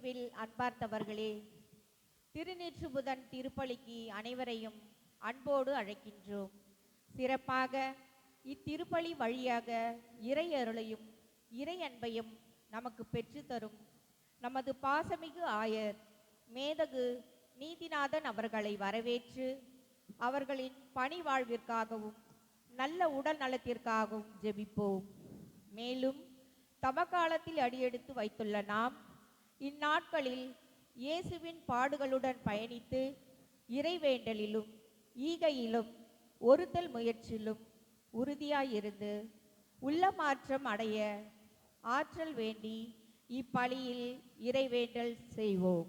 கிறிஸ்துவில் அன்பார்ந்தவர்களே, திருநீற்று புதன் திருப்பலிக்கு அனைவரையும் அன்போடு அழைக்கின்றோம். சிறப்பாக இத்திருப்பலி வழியாக இறை அருளையும் இறை அன்பையும் நமக்கு பெற்றுத்தரும் நமது பாசமிகு ஆயர் மேதகு நீதிநாதன் அவர்களை வரவேற்று அவர்களின் பணி வாழ்விற்காகவும் நல்ல உடல் நலத்திற்காகவும் ஜெபிப்போம். மேலும் தவக்காலத்தில் அடியெடுத்து வைத்துள்ள நாம் இந்நாட்களில் இயேசுவின் பாடுகளுடன் பயணித்து இறைவேண்டலிலும் ஈகையிலும் ஒருத்தல் முயற்சியிலும் உறுதியாயிருந்து உள்ள மாற்றம் அடைய ஆற்றல் வேண்டி இப்பலியில் இறைவேண்டல் செய்வோம்.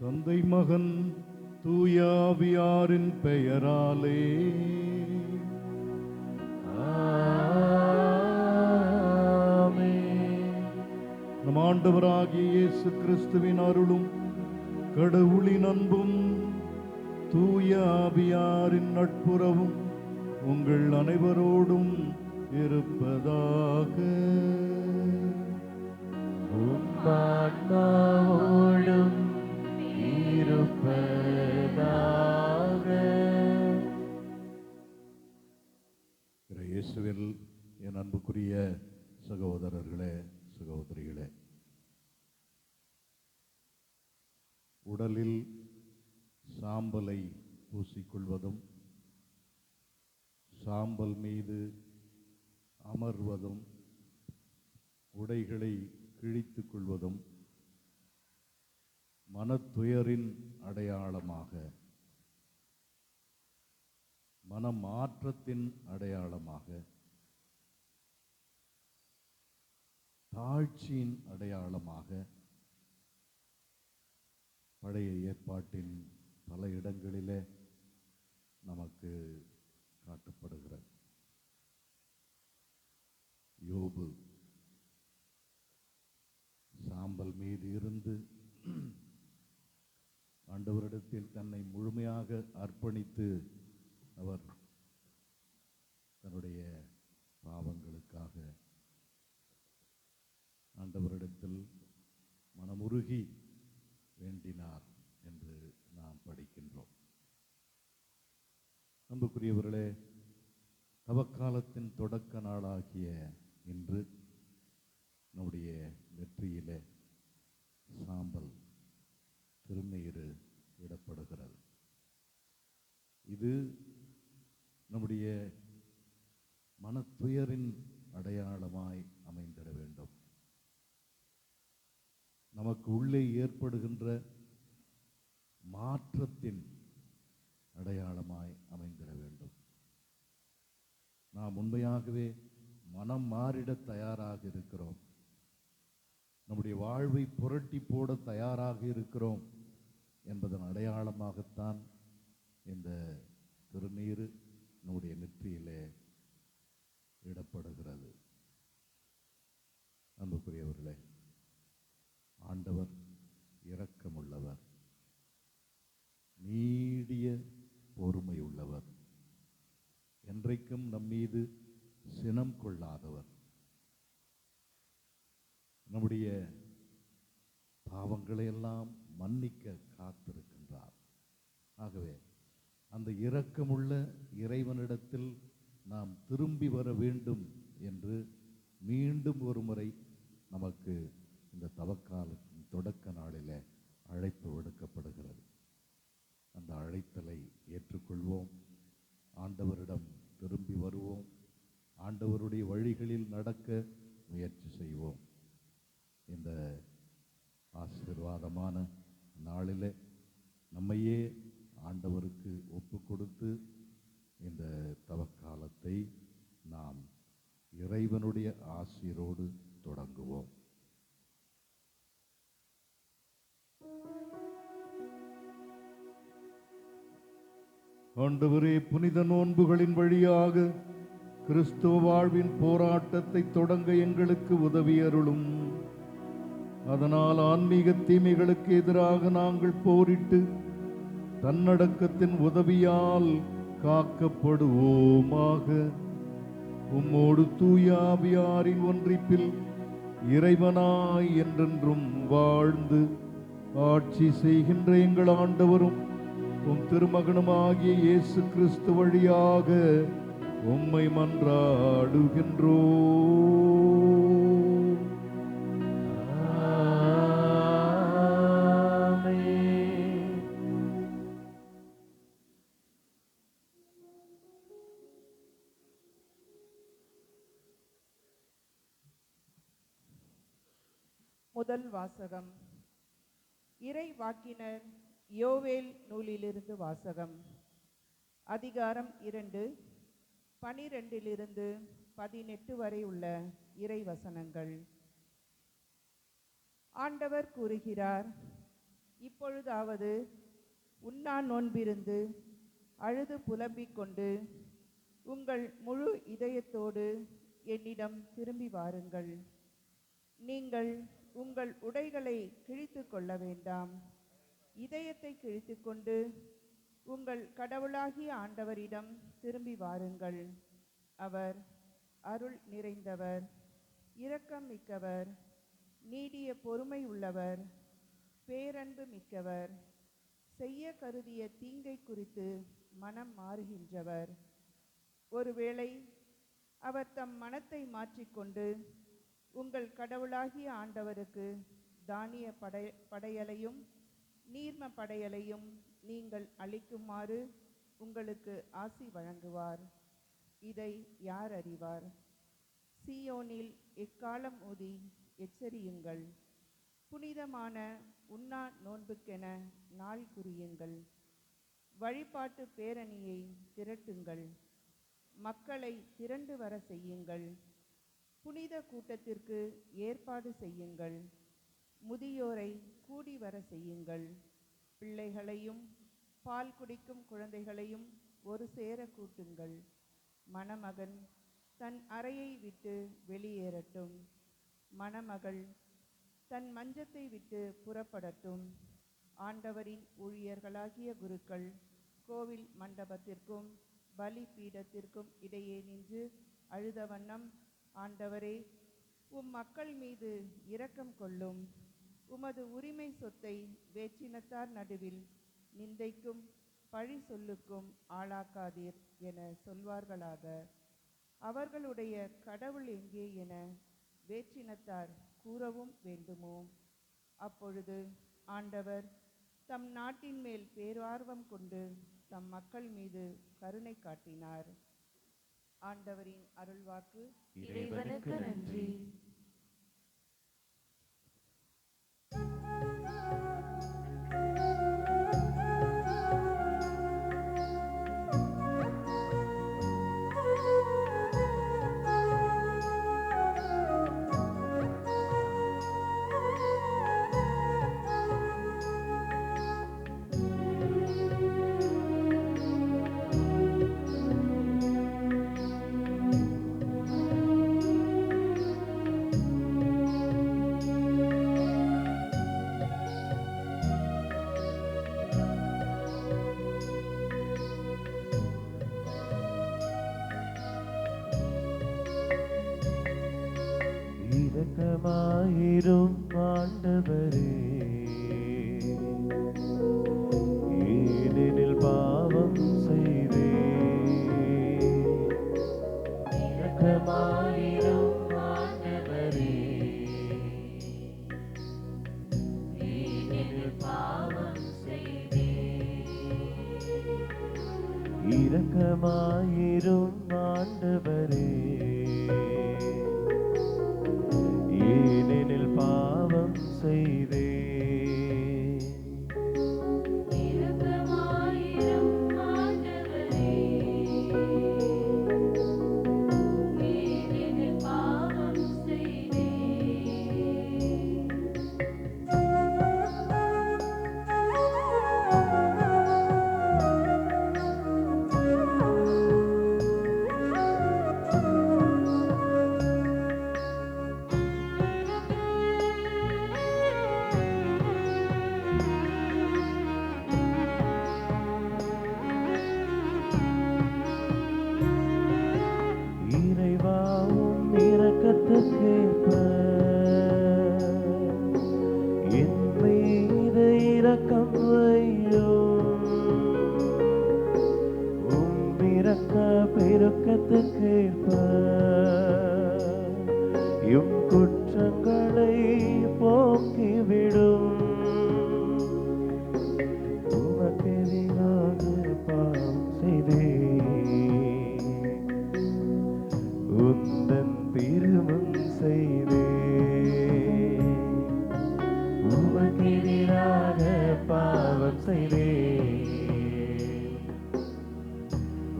தந்தை மகன் தூயாவியாரின் பெயராலே ஆமென். நம் ஆண்டவராகிய இயேசு கிறிஸ்துவின் அருளும் கடவுளின் அன்பும் தூய ஆவியாரின் நட்புறவும் உங்கள் அனைவரோடும் இருப்பதாக. ஆன்மாவோடும் இருப்பதாக. இயேசுவில் என் அன்புக்குரிய சகோதரர்களே, சகோதரிகளே, உடலில் சாம்பலை பூசிக்கொள்வதும் சாம்பல் மீது அமர்வதும் உடைகளை கிழித்துக் கொள்வதும் மனத்துயரின் அடையாளமாக, மனமாற்றத்தின் அடையாளமாக, தாழ்ச்சியின் அடையாளமாக பழைய ஏற்பாட்டின் பல இடங்களிலே நமக்கு காட்டப்படுகிறது. யோபு சாம்பல் மீது இருந்து ஆண்டவரிடத்தில் தன்னை முழுமையாக அர்ப்பணித்து அவர் தன்னுடைய பாவங்களுக்காக ஆண்டவரிடத்தில் மனமுருகி வேண்டினார் என்று நாம் படிக்கின்றோம். அன்புக்குரியவர்களே, தவக்காலத்தின் தொடக்க நாளாகிய இன்று நம்முடைய நெற்றியிலே சாம்பல் திருநீறு இடப்படுகிறது. இது நம்முடைய மனத்துயரின் அடையாளமாய் அமைந்திட வேண்டும். நமக்கு உள்ளே ஏற்படுகின்ற மாற்றத்தின் அடையாளமாய் அமைந்திட வேண்டும். நாம் உண்மையாகவே மனம் மாறிட தயாராக இருக்கிறோம், நம்முடைய வாழ்வை புரட்டி போட தயாராக இருக்கிறோம் என்பதன் அடையாளமாகத்தான் இந்த திருநீறு நம்முடைய நெற்றியிலே இடப்படுகிறது. அன்புக்குரியவர்களே, ஆண்டவர் இரக்கமுள்ளவர், நீடிய பொறுமை உள்ளவர், என்றைக்கும் நம்மீது சினம் கொள்ளாதவர், நம்முடைய பாவங்களை எல்லாம் மன்னிக்க காத்திருக்கின்றார். ஆகவே அந்த இரக்கமுள்ள இறைவனிடத்தில் நாம் திரும்பி வர வேண்டும் என்று மீண்டும் ஒரு முறை நமக்கு இந்த தவக்காலத்தின் தொடக்க நாளிலே அழைப்பு விடுக்கப்படுகிறது. அந்த அழைத்தலை ஏற்றுக்கொள்வோம், ஆண்டவரிடம் திரும்பி வருவோம், ஆண்டவருடைய வழிகளில் நடக்க முயற்சி செய்வோம். இந்த ஆசீர்வாதமான நாளிலே நம்மையே ஆண்டவருக்கு ஒப்பு கொடுத்து இந்த தவக்காலத்தை நாம் இறைவனுடைய ஆசீரோடு தொடங்குவோம். ஆண்டவரே, புனித நோன்புகளின் வழியாக கிறிஸ்துவ வாழ்வின் போராட்டத்தை தொடங்க எங்களுக்கு உதவி அருளும். அதனால் ஆன்மீக தீமைகளுக்கு எதிராக நாங்கள் போரிட்டு தன்னடக்கத்தின் உதவியால் காக்கப்படுவோமாக. உம்மோடு தூய ஆவியாரின் ஒன்றிப்பில் இறைவனாய் என்றென்றும் வாழ்ந்து ஆட்சி செய்கின்ற எங்கள் ஆண்டவரும் உம் திருமகனுமாகிய இயேசு கிறிஸ்து வழியாக உம்மை மன்றாடுகின்றோம். முதல் வாசகம். இறை வாக்கினர் யோவேல் நூலிலிருந்து வாசகம். அதிகாரம் 2, 12 18 வரை உள்ள இறை வசனங்கள். ஆண்டவர் கூறுகிறார், இப்பொழுதாவது உண்ணா நோன்பிருந்து அழுது புலம்பிக் கொண்டு உங்கள் முழு இதயத்தோடு என்னிடம் திரும்பி வாருங்கள். நீங்கள் உங்கள் உடைகளை கிழித்து கொள்ள வேண்டாம். இதயத்தை கிழித்துக்கொண்டு உங்கள் கடவுளாகிய ஆண்டவரிடம் திரும்பி வாருங்கள். அவர் அருள் நிறைந்தவர், இரக்கம் மிக்கவர், நீடிய பொறுமை உள்ளவர், பேரன்பு மிக்கவர், செய்ய கருதிய தீங்கை குறித்து மனம் மாறுகின்றவர். ஒருவேளை அவர் தம் மனத்தை மாற்றிக்கொண்டு உங்கள் கடவுளாகிய ஆண்டவருக்கு தானிய படையலையும் நீர்ம படையலையும் நீங்கள் அளிக்குமாறு உங்களுக்கு ஆசி வழங்குவார். இதை யார் அறிவார்? சீயோனில் எக்காலம் ஊதி எச்சரியுங்கள். புனிதமான உண்ணா நோன்புக்கென நாள் குறியுங்கள். வழிபாட்டு பேரணியை திரட்டுங்கள். மக்களை திரண்டு வர செய்யுங்கள். புனித கூட்டத்திற்கு ஏற்பாடு செய்யுங்கள். முதியோரை கூடி வர செய்யுங்கள். பிள்ளைகளையும் பால் குடிக்கும் குழந்தைகளையும் ஒரு சேர கூட்டுங்கள். மணமகன் தன் அறையை விட்டு வெளியேறட்டும். மணமகள் தன் மஞ்சத்தை விட்டு புறப்படட்டும். ஆண்டவரின் ஊழியர்களாகிய குருக்கள் கோவில் மண்டபத்திற்கும் பலி பீடத்திற்கும் இடையே நின்று அழுத வண்ணம், ஆண்டவரே, உம் மக்கள் மீது இரக்கம் கொள்ளும். உமது உரிமை சொத்தை வேற்றினத்தார் நடுவில் நிந்தைக்கும் பழி சொல்லுக்கும் ஆளாக்காதீர் என சொல்வார்களாக. அவர்களுடைய கடவுள் எங்கே என வேற்றினத்தார் கூறவும் வேண்டுமோ? அப்பொழுது ஆண்டவர் தம் நாட்டின் மேல் பேரார்வம் கொண்டு தம் மக்கள் மீது கருணை காட்டினார். ஆண்டவரின் அருள்வாக்கு. இறைவனுக்கு நன்றி. இரக்கமாயிரும் ஆண்டவரே, ஏனெனில் பாவம் செய்தேன். இரக்கமாயிரும் ஆண்டவரே, ஏனெனில் பாவம் செய்தேன். இரக்கமாயிரும் ஆண்டவரே, ஏனெனில் பாவம் செய்தேன். இரக்கமாயிரும் ஆண்டவரே, ஏனெனில் பாவம் செய்தேன். இறைவாவும் இரக்கத்துக்கேற்ப என் மீது இரக்கம் வையும். உம் இரக்க பெருக்கத்துக்கேற்ப எம் குற்றங்களை போக்கிவிடும். உமக்கெதிராக பாவம் செய்தேன், உந்தன் திருமுன் செய்தேன். உமக்கெதிராக பாவம் செய்தேன்,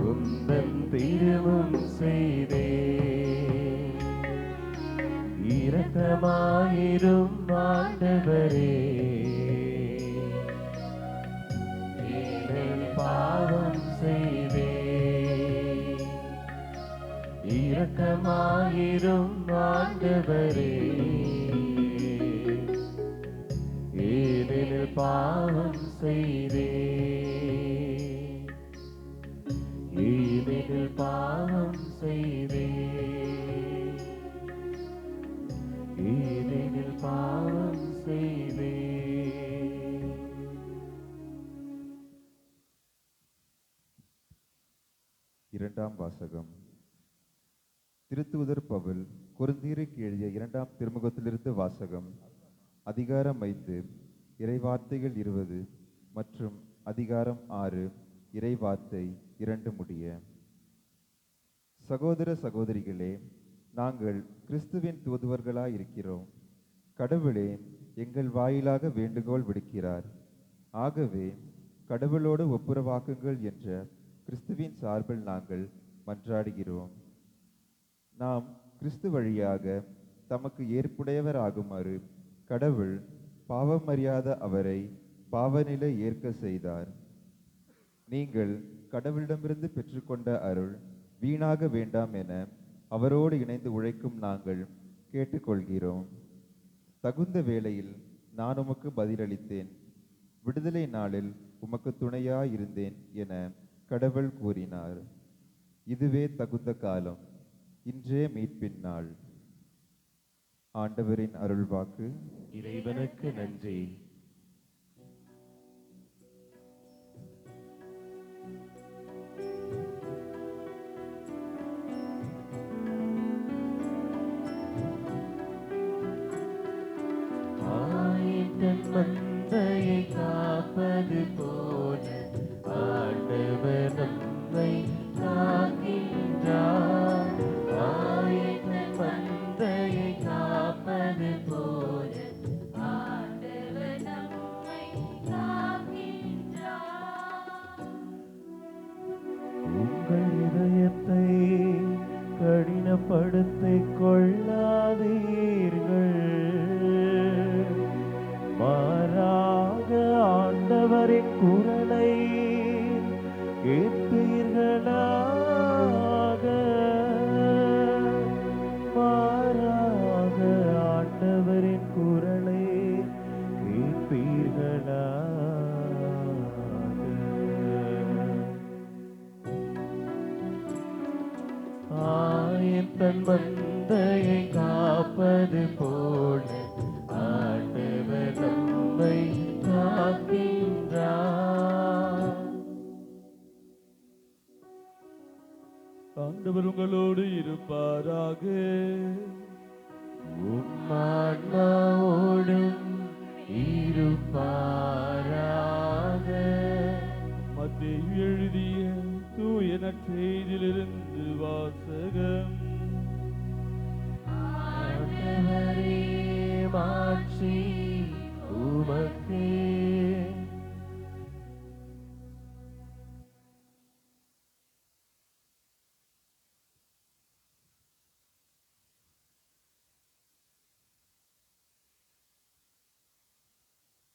உந்தன் திருமுன் செய்தேன். இரக்கமாயிரும் ஆண்டவரே, ஏனெனில் பாவம் செய்தேன். இரக்கமாயிரும் ஆண்டவரே, ஏனெனில் பாவம் செய்தேன், ஏனெனில் பாவம் செய்தேன், ஏனெனில் பாவம் செய்தேன். இரண்டாம் வாசகம். திருத்தூதர் பவுல் கொரிந்தியருக்கு எழுதிய இரண்டாம் திருமுகத்திலிருந்து வாசகம். அதிகாரம் 5 இறைவார்த்தைகள் 20 மற்றும் அதிகாரம் 6 இறைவார்த்தை 2 முடிய. சகோதர சகோதரிகளே, நாங்கள் கிறிஸ்துவின் தூதுவர்களாயிருக்கிறோம். கடவுளே எங்கள் வாயிலாக வேண்டுகோள் விடுக்கிறார். ஆகவே கடவுளோடு ஒப்புரவாக்குங்கள் என்ற கிறிஸ்துவின் சார்பில் நாங்கள் மன்றாடுகிறோம். நாம் கிறிஸ்து வழியாக தமக்கு ஏற்புடையவராகுமாறு கடவுள் பாவமறியாத அவரை பாவநிலை ஏற்க செய்தார். நீங்கள் கடவுளிடமிருந்து பெற்றுக்கொண்ட அருள் வீணாக வேண்டாம் என அவரோடு இணைந்து உழைக்கும் நாங்கள் கேட்டுக்கொள்கிறோம். தகுந்த வேளையில் நான் உமக்கு பதிலளித்தேன், விடுதலை நாளில் உமக்கு துணையாயிருந்தேன் என கடவுள் கூறினார். இதுவே தகுந்த காலம், இன்றே மீட்பின் நாள். ஆண்டவரின் அருள்வாக்கு. இறைவனுக்கு நன்றி. ஆயிரம் மந்தையை காப்பது போல ஆண்டவர் நம்மை காக்கின்றார். ஆயிரம் மந்தையை காப்பது போல ஆண்டவர் நம்மை காக்கின்றார். உங்கள் இதயத்தை கடினப்படுத்திக் கொள்ளாதீர்கள், மாறாக ஆண்டவரின் குரலை கேட்பீர்களாக, மாறாக ஆண்டவரின் குரலை கேட்பீர்களாக. ஆயன் தன் மந்தையை காப்பது போல ஆண்டவர் நம்மை காக்கின்றார். ஆண்டவர் உங்களோடு இருப்பாராக. உம் ஆன்மாவோடும் இருப்பாராக. மத்தேயு எழுதிய தூய நற்செய்தியிலிருந்து வாசகம். ஆண்டவரே, மாட்சி உமக்கே.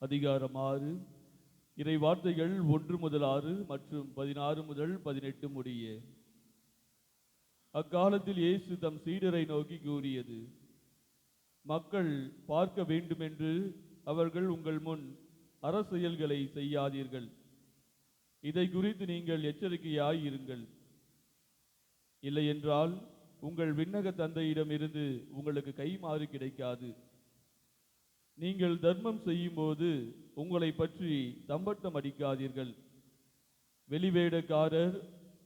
அதிகாரம் 6 இறை வார்த்தைகள் 1 முதல் 6 மற்றும் 16 முதல் 18 முடிய. அக்காலத்தில் இயேசு தம் சீடரை நோக்கி கூறியது, மக்கள் பார்க்க வேண்டுமென்று அவர்கள் உங்கள் முன் அறச்செயல்களை செய்யாதீர்கள். இதை குறித்து நீங்கள் எச்சரிக்கையாய் இருங்கள். இல்லையென்றால் உங்கள் விண்ணக தந்தையிடம் இருந்து உங்களுக்கு கைமாறு கிடைக்காது. நீங்கள் தர்மம் செய்யும்போது உங்களை பற்றி தம்பட்டம் அடிக்காதீர்கள். வெளிவேடக்காரர்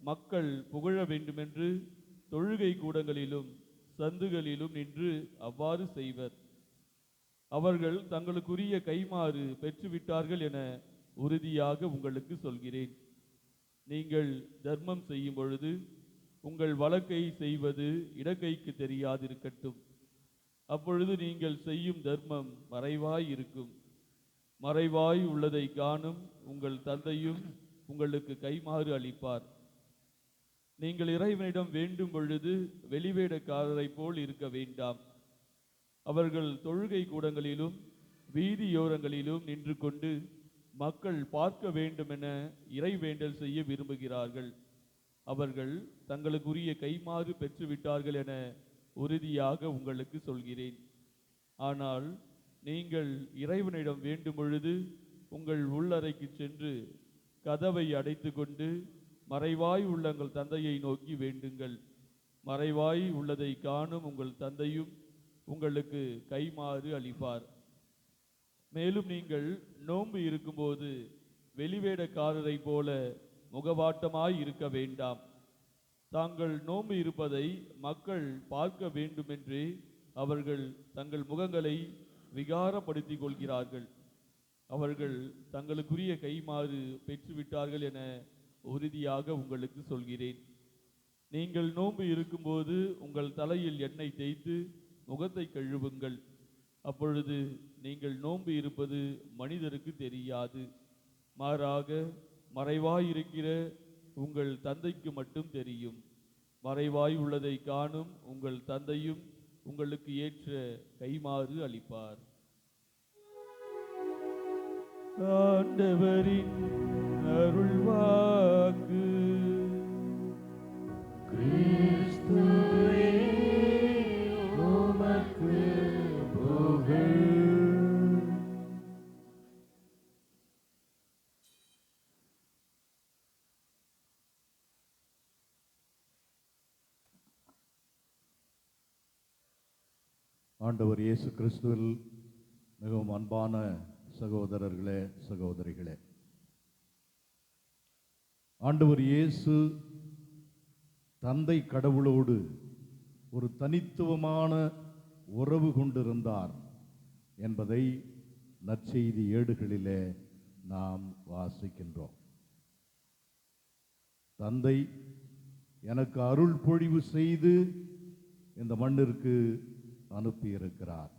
மக்கள் புகழ வேண்டுமென்று தொழுகை கூடங்களிலும் சந்துகளிலும் நின்று அவ்வாறு செய்வர். அவர்கள் தங்களுக்குரிய கைமாறு பெற்றுவிட்டார்கள் என உறுதியாக உங்களுக்கு சொல்கிறேன். நீங்கள் தர்மம் செய்யும் பொழுது உங்கள் வலக்கை செய்வது இடக்கைக்கு தெரியாதிருக்கட்டும். அப்பொழுது நீங்கள் செய்யும் தர்மம் மறைவாய் இருக்கும். மறைவாய் உள்ளதை காணும் உங்கள் தந்தையும் உங்களுக்கு கைமாறு அளிப்பார். நீங்கள் இறைவனிடம் வேண்டும் பொழுது வெளிவேடக்காரரை போல் இருக்க வேண்டாம். அவர்கள் தொழுகை கூடங்களிலும் வீதியோரங்களிலும் நின்று கொண்டு மக்கள் பார்க்க வேண்டுமென இறைவேண்டல் செய்ய விரும்புகிறார்கள். அவர்கள் தங்களுக்குரிய கைமாறு பெற்றுவிட்டார்கள் என உறுதியாக உங்களுக்கு சொல்கிறேன். ஆனால் நீங்கள் இறைவனிடம் வேண்டும் பொழுது உங்கள் உள்ளறைக்கு சென்று கதவை அடைத்துக்கொண்டு மறைவாய் உள்ள உங்கள் தந்தையை நோக்கி வேண்டுங்கள். மறைவாய் உள்ளதை காணும் உங்கள் தந்தையும் உங்களுக்கு கைமாறு அளிப்பார். மேலும் நீங்கள் நோன்பு இருக்கும்போது வெளிவேடக்காரரை போல முகவாட்டமாய் இருக்க வேண்டாம். தாங்கள் நோன்பு இருப்பதை மக்கள் பார்க்க வேண்டுமென்றே அவர்கள் தங்கள் முகங்களை விகாரப்படுத்திக் கொள்கிறார்கள். அவர்கள் தங்களுக்குரிய கைமாறு பெற்றுவிட்டார்கள் என உறுதியாக உங்களுக்கு சொல்கிறேன். நீங்கள் நோன்பு இருக்கும்போது உங்கள் தலையில் எண்ணெய் தேய்த்து முகத்தை கழுவுங்கள். அப்பொழுது நீங்கள் நோன்பு இருப்பது மனிதருக்கு தெரியாது, மாறாக மறைவாய் இருக்கிற உங்கள் தந்தைக்கு மட்டும் தெரியும். மறைவாய் உள்ளதை காணும் உங்கள் தந்தையும் உங்களுக்கு ஏற்ற கைமாறு அளிப்பார். ஆண்டவரின் அருள்வாக்கு. கிறிஸ்துவே உமக்கு புகழ். ஆண்டவர் இயேசு கிறிஸ்துவில் மிகவும் அன்பான சகோதரர்களே, சகோதரிகளே, ஆண்டவர் இயேசு தந்தை கடவுளோடு ஒரு தனித்துவமான உறவு கொண்டிருந்தார் என்பதை நற்செய்தி ஏடுகளிலே நாம் வாசிக்கின்றோம். தந்தை எனக்கு அருள் பொழிவு செய்து இந்த மண்ணிற்கு அனுப்பியிருக்கிறார்.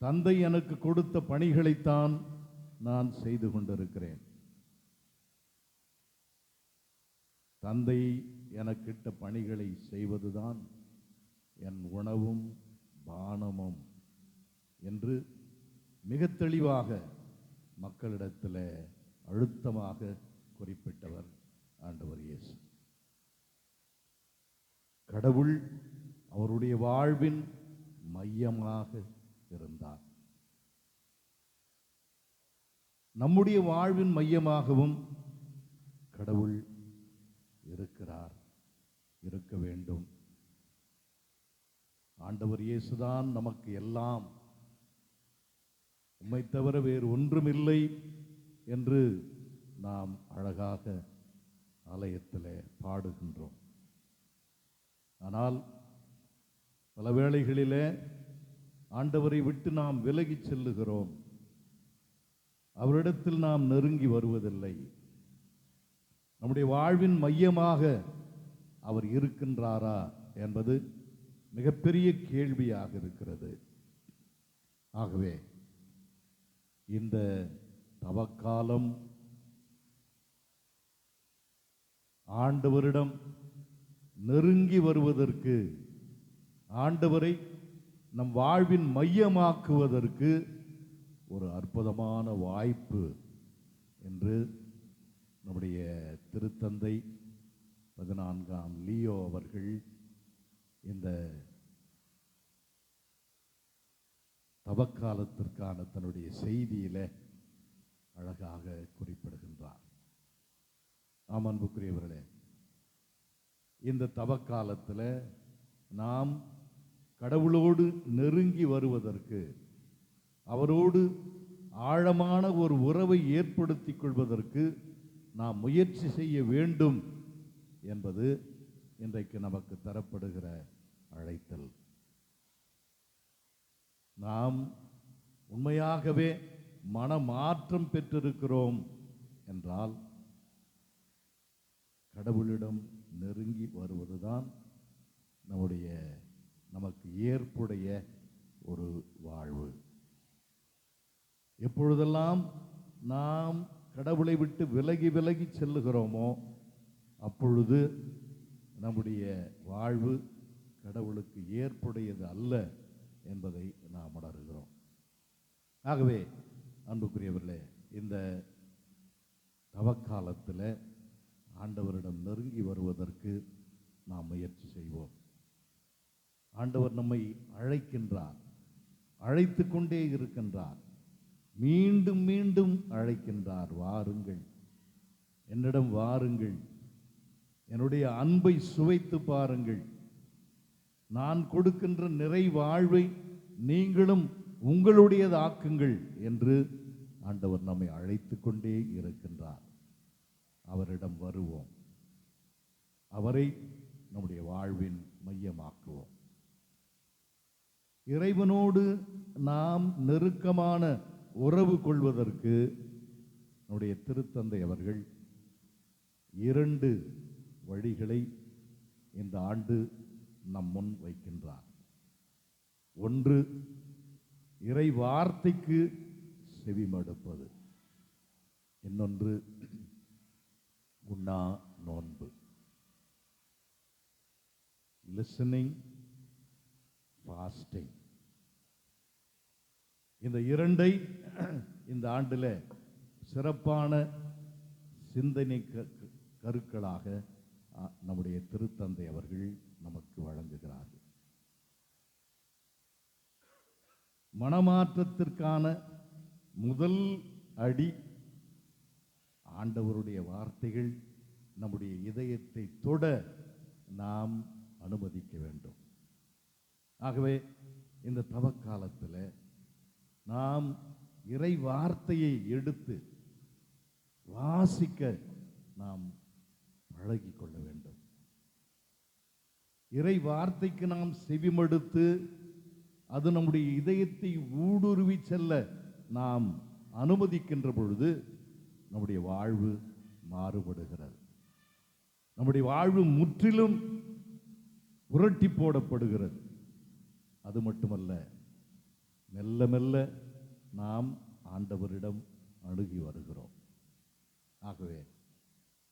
தந்தை எனக்கு கொடுத்த பணிகளைத்தான் நான் செய்து கொண்டிருக்கிறேன். தந்தை எனக்கிட்ட பணிகளை செய்வதுதான் என் உணவும் பானமும் என்று மிக தெளிவாக மக்களிடத்தில் அழுத்தமாக குறிப்பிட்டவர் ஆண்டவர் இயேசு. கடவுள் அவருடைய வாழ்வின் மையமாக இருந்தார். நம்முடைய வாழ்வின் மையமாகவும் கடவுள் இருக்கிறார், இருக்க வேண்டும். ஆண்டவர் இயேசுதான் நமக்கு எல்லாம், உம்மை தவிர வேறு ஒன்றுமில்லை என்று நாம் அழகாக ஆலயத்தில் பாடுகின்றோம். ஆனால் பல வேளைகளிலே ஆண்டவரை விட்டு நாம் விலகிச் செல்லுகிறோம். அவரிடத்தில் நாம் நெருங்கி வருவதில்லை. நம்முடைய வாழ்வின் மையமாக அவர் இருக்கின்றாரா என்பது மிகப்பெரிய கேள்வியாக இருக்கிறது. ஆகவே இந்த தவக்காலம் ஆண்டவரிடம் நெருங்கி வருவதற்கு, ஆண்டவரை நம் வாழ்வின் மையமாக்குவதற்கு ஒரு அற்புதமான வாய்ப்பு என்று நம்முடைய திருத்தந்தை 14ஆம் லியோ அவர்கள் இந்த தவக்காலத்திற்கான தன்னுடைய செய்தியில அழகாக குறிப்பிடுகின்றார். ஆம் அன்புக்குரியவர்களே, இந்த தவக்காலத்தில் நாம் கடவுளோடு நெருங்கி வருவதற்கு, அவரோடு ஆழமான ஒரு உறவை ஏற்படுத்திக் கொள்வதற்கு நாம் முயற்சி செய்ய வேண்டும் என்பது இன்றைக்கு நமக்கு தரப்படுகிற அழைத்தல். நாம் உண்மையாகவே மனமாற்றம் பெற்றிருக்கிறோம் என்றால் கடவுளிடம் நெருங்கி வருவதுதான் நமக்கு ஏற்புடைய ஒரு வாழ்வு. எப்பொழுதெல்லாம் நாம் கடவுளை விட்டு விலகி விலகி செல்லுகிறோமோ அப்பொழுது நம்முடைய வாழ்வு கடவுளுக்கு ஏற்புடையது அல்ல என்பதை நாம் உணர்கிறோம். ஆகவே அன்புக்குரியவர்களே, இந்த தவக்காலத்தில் ஆண்டவரிடம் நெருங்கி வருவதற்கு நாம் முயற்சி செய்வோம். ஆண்டவர் நம்மை அழைக்கின்றார், அழைத்து கொண்டே இருக்கின்றார். மீண்டும் மீண்டும் அழைக்கின்றார். வாருங்கள், என்னிடம் வாருங்கள், என்னுடைய அன்பை சுவைத்து பாருங்கள், நான் கொடுக்கின்ற நிறை வாழ்வை நீங்களும் உங்களுடையதாக்குங்கள் என்று ஆண்டவர் நம்மை அழைத்து கொண்டே இருக்கின்றார். அவரிடம் வருவோம், அவரை நம்முடைய வாழ்வின் மையமாக்குவோம். இறைவனோடு நாம் நெருக்கமான உறவு கொள்வதற்கு நம்முடைய திருத்தந்தை அவர்கள் 2 வழிகளை இந்த ஆண்டு நம் முன் வைக்கின்றார். ஒன்று, இறை வார்த்தைக்கு செவிமடுப்பது. இன்னொன்று, உண்ணா நோன்பு. Listening, fasting. இந்த 2ஐ இந்த ஆண்டில் சிறப்பான சிந்தனை கருக்களாக நம்முடைய திருத்தந்தை அவர்கள் நமக்கு வழங்குகிறார்கள். மனமாற்றத்திற்கான முதல் அடி ஆண்டவருடைய வார்த்தைகள் நம்முடைய இதயத்தை தொட நாம் அனுமதிக்க வேண்டும். ஆகவே இந்த தவக்காலத்தில் நாம் இறை வார்த்தையை எடுத்து வாசிக்க நாம் பழகிக் கொள்ள வேண்டும். இறை வார்த்தைக்கு நாம் செவிமடுத்து அது நம்முடைய இதயத்தை ஊடுருவி செல்ல நாம் அனுமதிக்கின்ற பொழுது நம்முடைய வாழ்வு மாறுபடுகிறது. நம்முடைய வாழ்வு முற்றிலும் புரட்டி போடப்படுகிறது. அது மட்டுமல்ல, மெல்ல மெல்ல நாம் ஆண்டவரிடம் அணுகி வருகிறோம். ஆகவே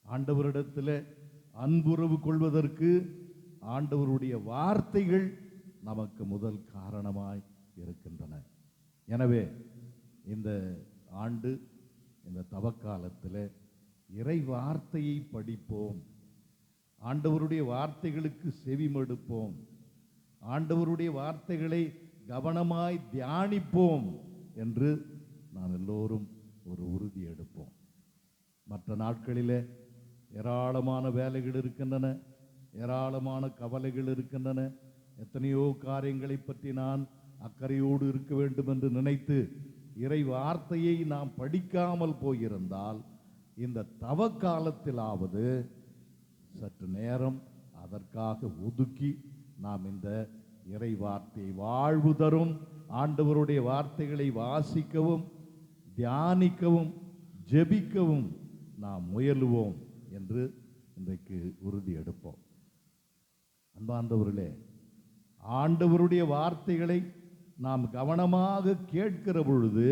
ஆண்டவரிடத்தில் அன்புறவு கொள்வதற்கு ஆண்டவருடைய வார்த்தைகள் நமக்கு முதல் காரணமாய் இருக்கின்றன. எனவே இந்த ஆண்டு, இந்த தவக்காலத்தில் இறை வார்த்தையை படிப்போம், ஆண்டவருடைய வார்த்தைகளுக்கு செவிமடுப்போம், ஆண்டவருடைய வார்த்தைகளை கவனமாய் தியானிப்போம் என்று நாம் எல்லோரும் ஒரு உறுதி எடுப்போம். மற்ற நாட்களிலே ஏராளமான வேலைகள் இருக்கின்றன, ஏராளமான கவலைகள் இருக்கின்றன. எத்தனையோ காரியங்களை பற்றி நான் அக்கறையோடு இருக்க வேண்டும் என்று நினைத்து இறை வார்த்தையை நாம் படிக்காமல் போயிருந்தால் இந்த தவக்காலத்திலாவது சற்று நேரம் அதற்காக ஒதுக்கி நாம் இந்த இறை வார்த்தையை, வாழ்வு தரும் ஆண்டவருடைய வார்த்தைகளை வாசிக்கவும், தியானிக்கவும், ஜெபிக்கவும் நாம் முயலுவோம் என்று இன்றைக்கு உறுதி எடுப்போம். அன்பார்ந்தவர்களே, ஆண்டவருடைய வார்த்தைகளை நாம் கவனமாக கேட்கிற பொழுது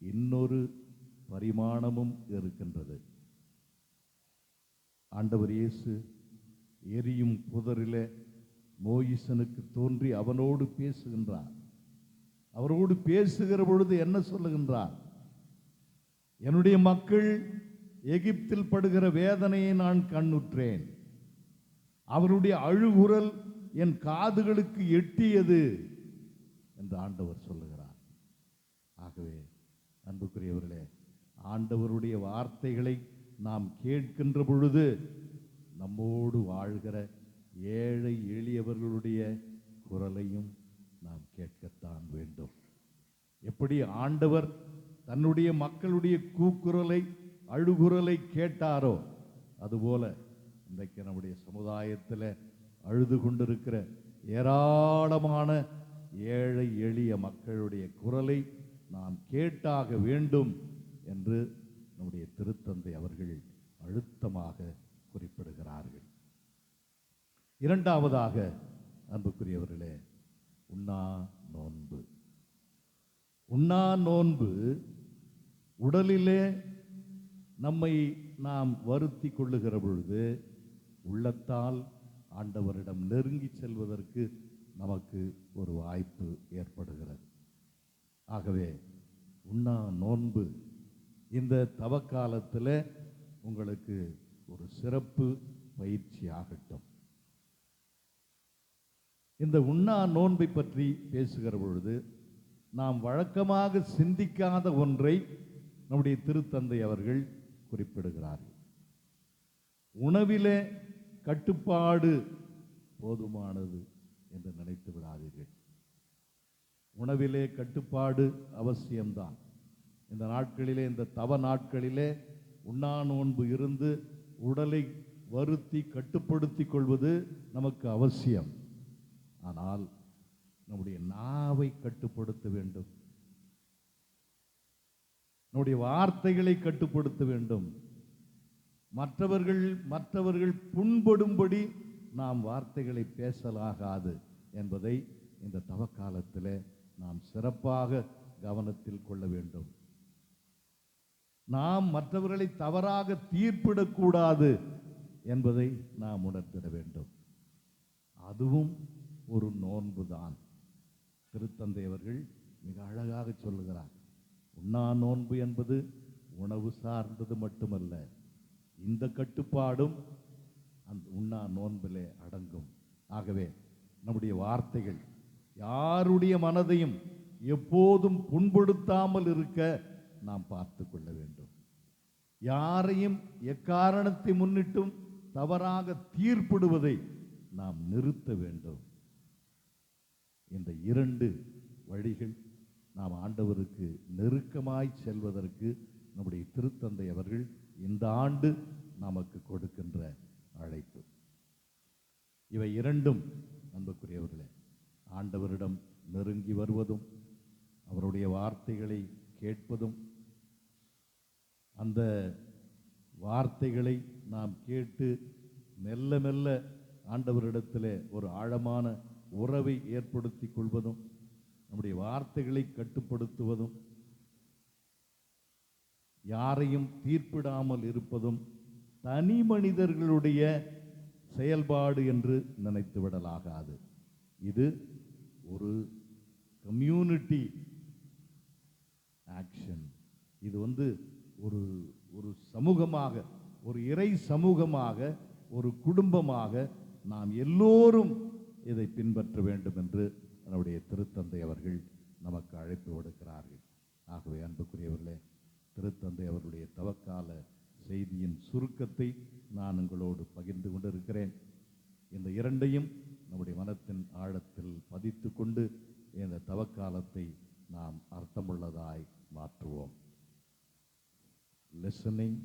இன்னொரு பரிமாணமும் இருக்கின்றது. ஆண்டவர் இயேசு எரியும் புதரிலே மோயிசனுக்கு தோன்றி அவனோடு பேசுகின்றார். அவரோடு பேசுகிற பொழுது என்ன சொல்லுகின்றார்? என்னுடைய மக்கள் எகிப்தில் படுகிற வேதனையை நான் கண்ணுற்றேன், அவருடைய அழுகுரல் என் காதுகளுக்கு எட்டியது என்று ஆண்டவர் சொல்லுகிறார். ஆகவே அன்புக்குரியவர்களே, ஆண்டவருடைய வார்த்தைகளை நாம் கேட்கின்ற பொழுது நம்மோடு வாழ்கிற ஏழை எளியவர்களுடைய குரலையும் நாம் கேட்கத்தான் வேண்டும். எப்படி ஆண்டவர் தன்னுடைய மக்களுடைய கூக்குரலை, அழுகுரலை கேட்டாரோ, அதுபோல இன்றைக்கு நம்முடைய சமுதாயத்தில் அழுது கொண்டிருக்கிற ஏராளமான ஏழை எளிய மக்களுடைய குரலை நாம் கேட்டாக வேண்டும் என்று நம்முடைய திருத்தந்தை அவர்கள் அழுத்தமாக குறிப்பிடுகிறார்கள். இரண்டாவதாக அன்புக்குரியவர்களே, உண்ணா நோன்பு. உண்ணா நோன்பு உடலிலே நம்மை நாம் வருத்தி கொள்ளுகிற பொழுது உள்ளத்தால் ஆண்டவரிடம் நெருங்கி செல்வதற்கு நமக்கு ஒரு வாய்ப்பு ஏற்படுகிறது. ஆகவே உண்ணா நோன்பு இந்த தவக்காலத்தில் உங்களுக்கு ஒரு சிறப்பு பயிற்சி ஆகட்டும். இந்த உண்ணா நோன்பை பற்றி பேசுகிற பொழுது நாம் வழக்கமாக சிந்திக்காத ஒன்றை நம்முடைய திருத்தந்தை அவர்கள் குறிப்பிடுகிறார்கள். உணவிலே கட்டுப்பாடு போதுமானது என்று நினைத்து விடாதீர்கள். உணவிலே கட்டுப்பாடு அவசியம்தான். இந்த நாட்களிலே, இந்த தவ நாட்களிலே உண்ணா நோன்பு இருந்து உடலை வருத்தி கட்டுப்படுத்திக் கொள்வது நமக்கு அவசியம். ஆனால் நம்முடைய நாவை கட்டுப்படுத்த வேண்டும், நம்முடைய வார்த்தைகளை கட்டுப்படுத்த வேண்டும். மற்றவர்கள் புண்படும்படி நாம் வார்த்தைகளை பேசலாகாது என்பதை இந்த தவக்காலத்தில் நாம் சிறப்பாக கவனத்தில் கொள்ள வேண்டும். நாம் மற்றவர்களை தவறாக தீர்ப்பிடக்கூடாது என்பதை நாம் உணர்த்திட வேண்டும். அதுவும் ஒரு நோன்புதான். திருத்தந்தை அவர்கள் மிக அழகாக சொல்லுகிறார், உண்ணா நோன்பு என்பது உணவு சார்ந்தது மட்டுமல்ல, இந்த கட்டுப்பாடும் அந்த உண்ணா நோன்பிலே அடங்கும். ஆகவே நம்முடைய வார்த்தைகள் யாருடைய மனதையும் எப்போதும் புண்படுத்தாமல் இருக்க நாம் பார்த்து கொள்ள வேண்டும். யாரையும் எக்காரணத்தை முன்னிட்டும் தவறாக தீர்ப்பிடுவதை நாம் நிறுத்த வேண்டும். இந்த 2 வழிகள் நாம் ஆண்டவருக்கு நெருக்கமாய் செல்வதற்கு நம்முடைய திருத்தந்தை அவர்கள் இந்த ஆண்டு நமக்கு கொடுக்கின்ற அழைப்பு. இவை 2ம் அன்புக்குரியவர்களே, ஆண்டவரிடம் நெருங்கி வருவதும் அவருடைய வார்த்தைகளை கேட்பதும், அந்த வார்த்தைகளை நாம் கேட்டு மெல்ல மெல்ல ஆண்டவரிடத்திலே ஒரு ஆழமான உறவை ஏற்படுத்திக் கொள்வதும், நம்முடைய வார்த்தைகளை கட்டுப்படுத்துவதும், யாரையும் தீர்ப்பிடாமல் இருப்பதும் தனி மனிதர்களுடைய செயல்பாடு என்று நினைத்து விடலாகாது. இது ஒரு கம்யூனிட்டி ஆக்ஷன். இது ஒரு சமூகமாக, ஒரு இறை சமூகமாக, ஒரு குடும்பமாக நாம் எல்லோரும் இதை பின்பற்ற வேண்டும் என்று நம்முடைய திருத்தந்தை அவர்கள் நமக்கு அழைப்பு விடுக்கிறார்கள். ஆகவே அன்புக்குரியவர்களே, திருத்தந்தை அவருடைய தவக்கால செய்தியின் சுருக்கத்தை நான் உங்களோடு பகிர்ந்து கொண்டிருக்கிறேன். இந்த 2ஐயும் நம்முடைய மனத்தின் ஆழத்தில் பதித்து கொண்டு இந்த தவக்காலத்தை நாம் அர்த்தமுள்ளதாய் மாற்றுவோம். Listening,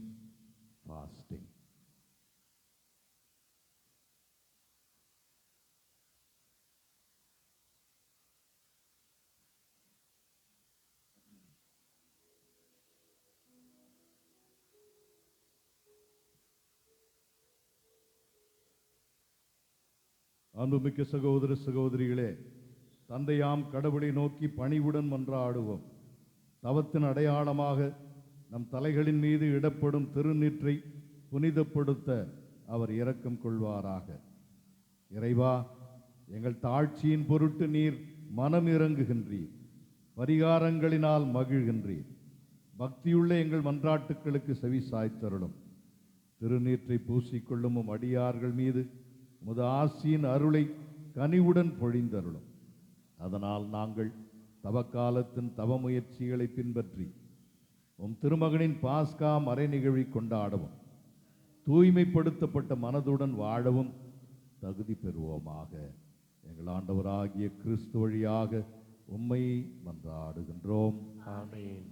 fasting. அன்புமிக்க சகோதர சகோதரிகளே, தந்தையாம் கடவுளை நோக்கி பணிவுடன் மன்றாடுவோம். தவத்தின் அடையாளமாக நம் தலைகளின் மீது இடப்படும் திருநீற்றை புனிதப்படுத்த அவர் இரக்கம் கொள்வாராக. இறைவா, எங்கள் தாழ்ச்சியின் பொருட்டு நீர் மனம் இறங்குகின்றீர், பரிகாரங்களினால் மகிழ்கின்றீர். பக்தியுள்ள எங்கள் மன்றாட்டுக்களுக்கு செவி சாய்த்தருளும். திருநீற்றை பூசிக்கொள்ளும் அடியார்கள் மீது உமது ஆசியின் அருளை கனிவுடன் பொழிந்தருளும். அதனால் நாங்கள் தவக்காலத்தின் தவ முயற்சிகளை பின்பற்றி உம் திருமகனின் பாஸ்கா மறை நிகழ்வை கொண்டாடவும் தூய்மைப்படுத்தப்பட்ட மனதுடன் வாழவும் தகுதி பெறுவோமாக. எங்கள் ஆண்டவராகிய கிறிஸ்து வழியாக உம்மை மன்றாடுகின்றோம். ஆமென்.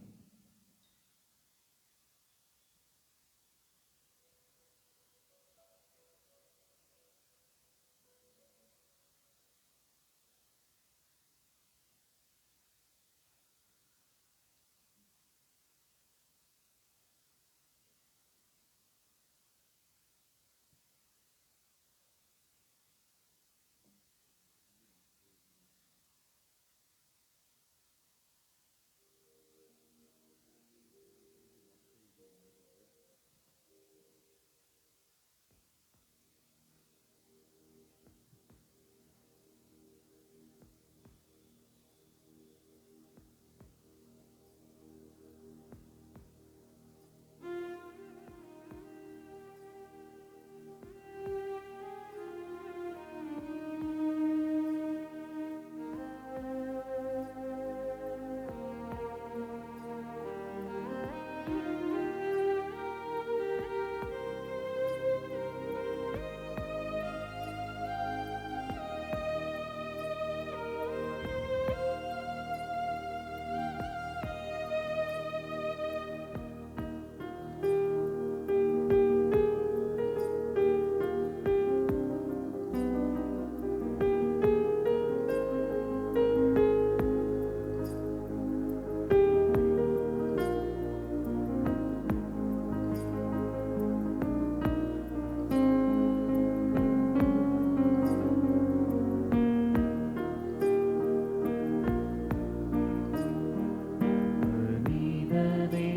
மனிதனே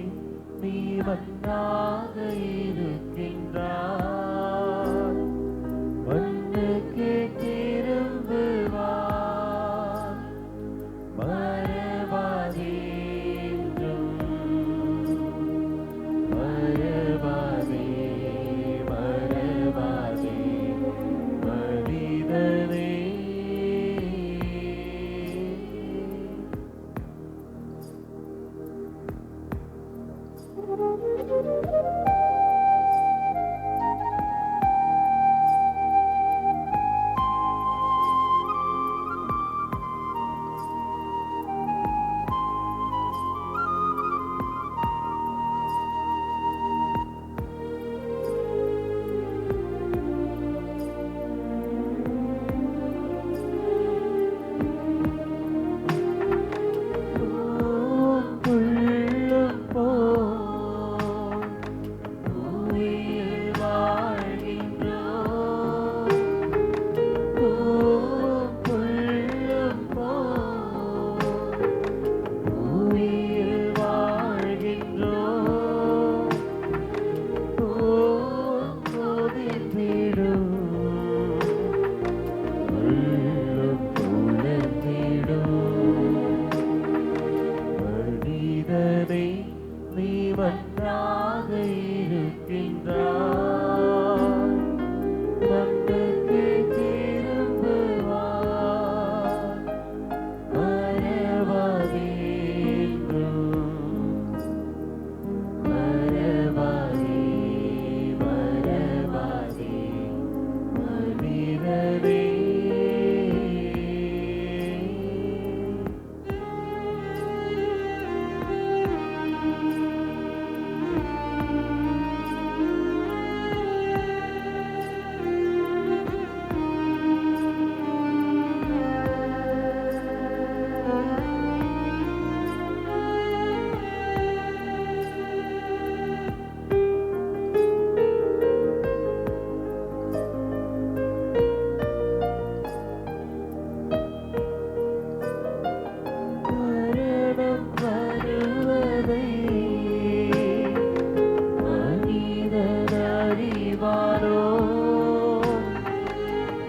நீ மண்ணாக இருக்கின்றாய், மண்ணுக்கே திரும்புவாய், மறவாதே என்றும், மறவாதே, மறவாதே மனிதனே. மனிதனே நீ மண்ணாக இருக்கின்றாய், மண்ணுக்கே திரும்புவாய், மறவாதே என்றும், மறவாதே, மறவாதே மனிதனே. மரணம் வருவதை மனிதன் அறிவாரோ,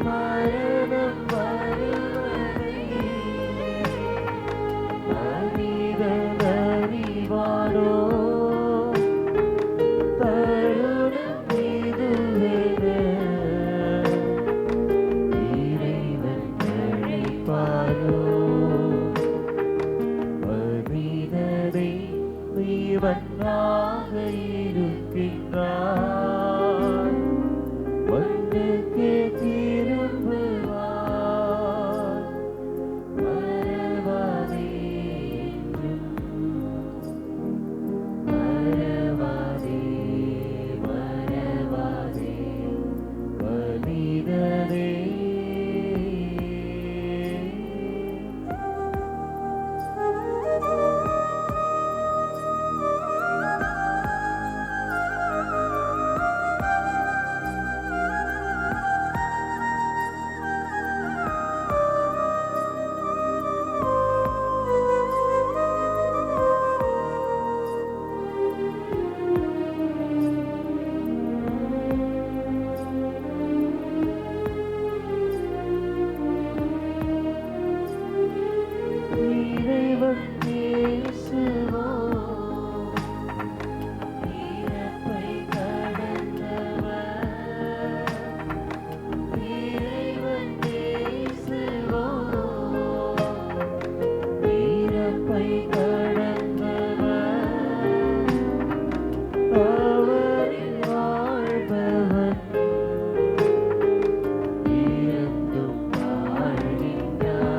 மரணம் வருவதை மனிதன் அறிவாரோ, தருணம் இதுவென இறைவன் அழைப்பாரோ. மனிதனே நீ மண்ணாக இருக்கின்றாய், மண்ணுக்கே திரும்புவாய், மறவாதே என்றும், மறவாதே, மறவாதே மனிதனே. இறைவன் இயேசுவோ இறப்பை கடந்தவர், இறைவன் இயேசுவோ இறப்பை கடந்தவர், அவரில் வாழ்பவன் இறந்தும் வாழ்கின்றார்.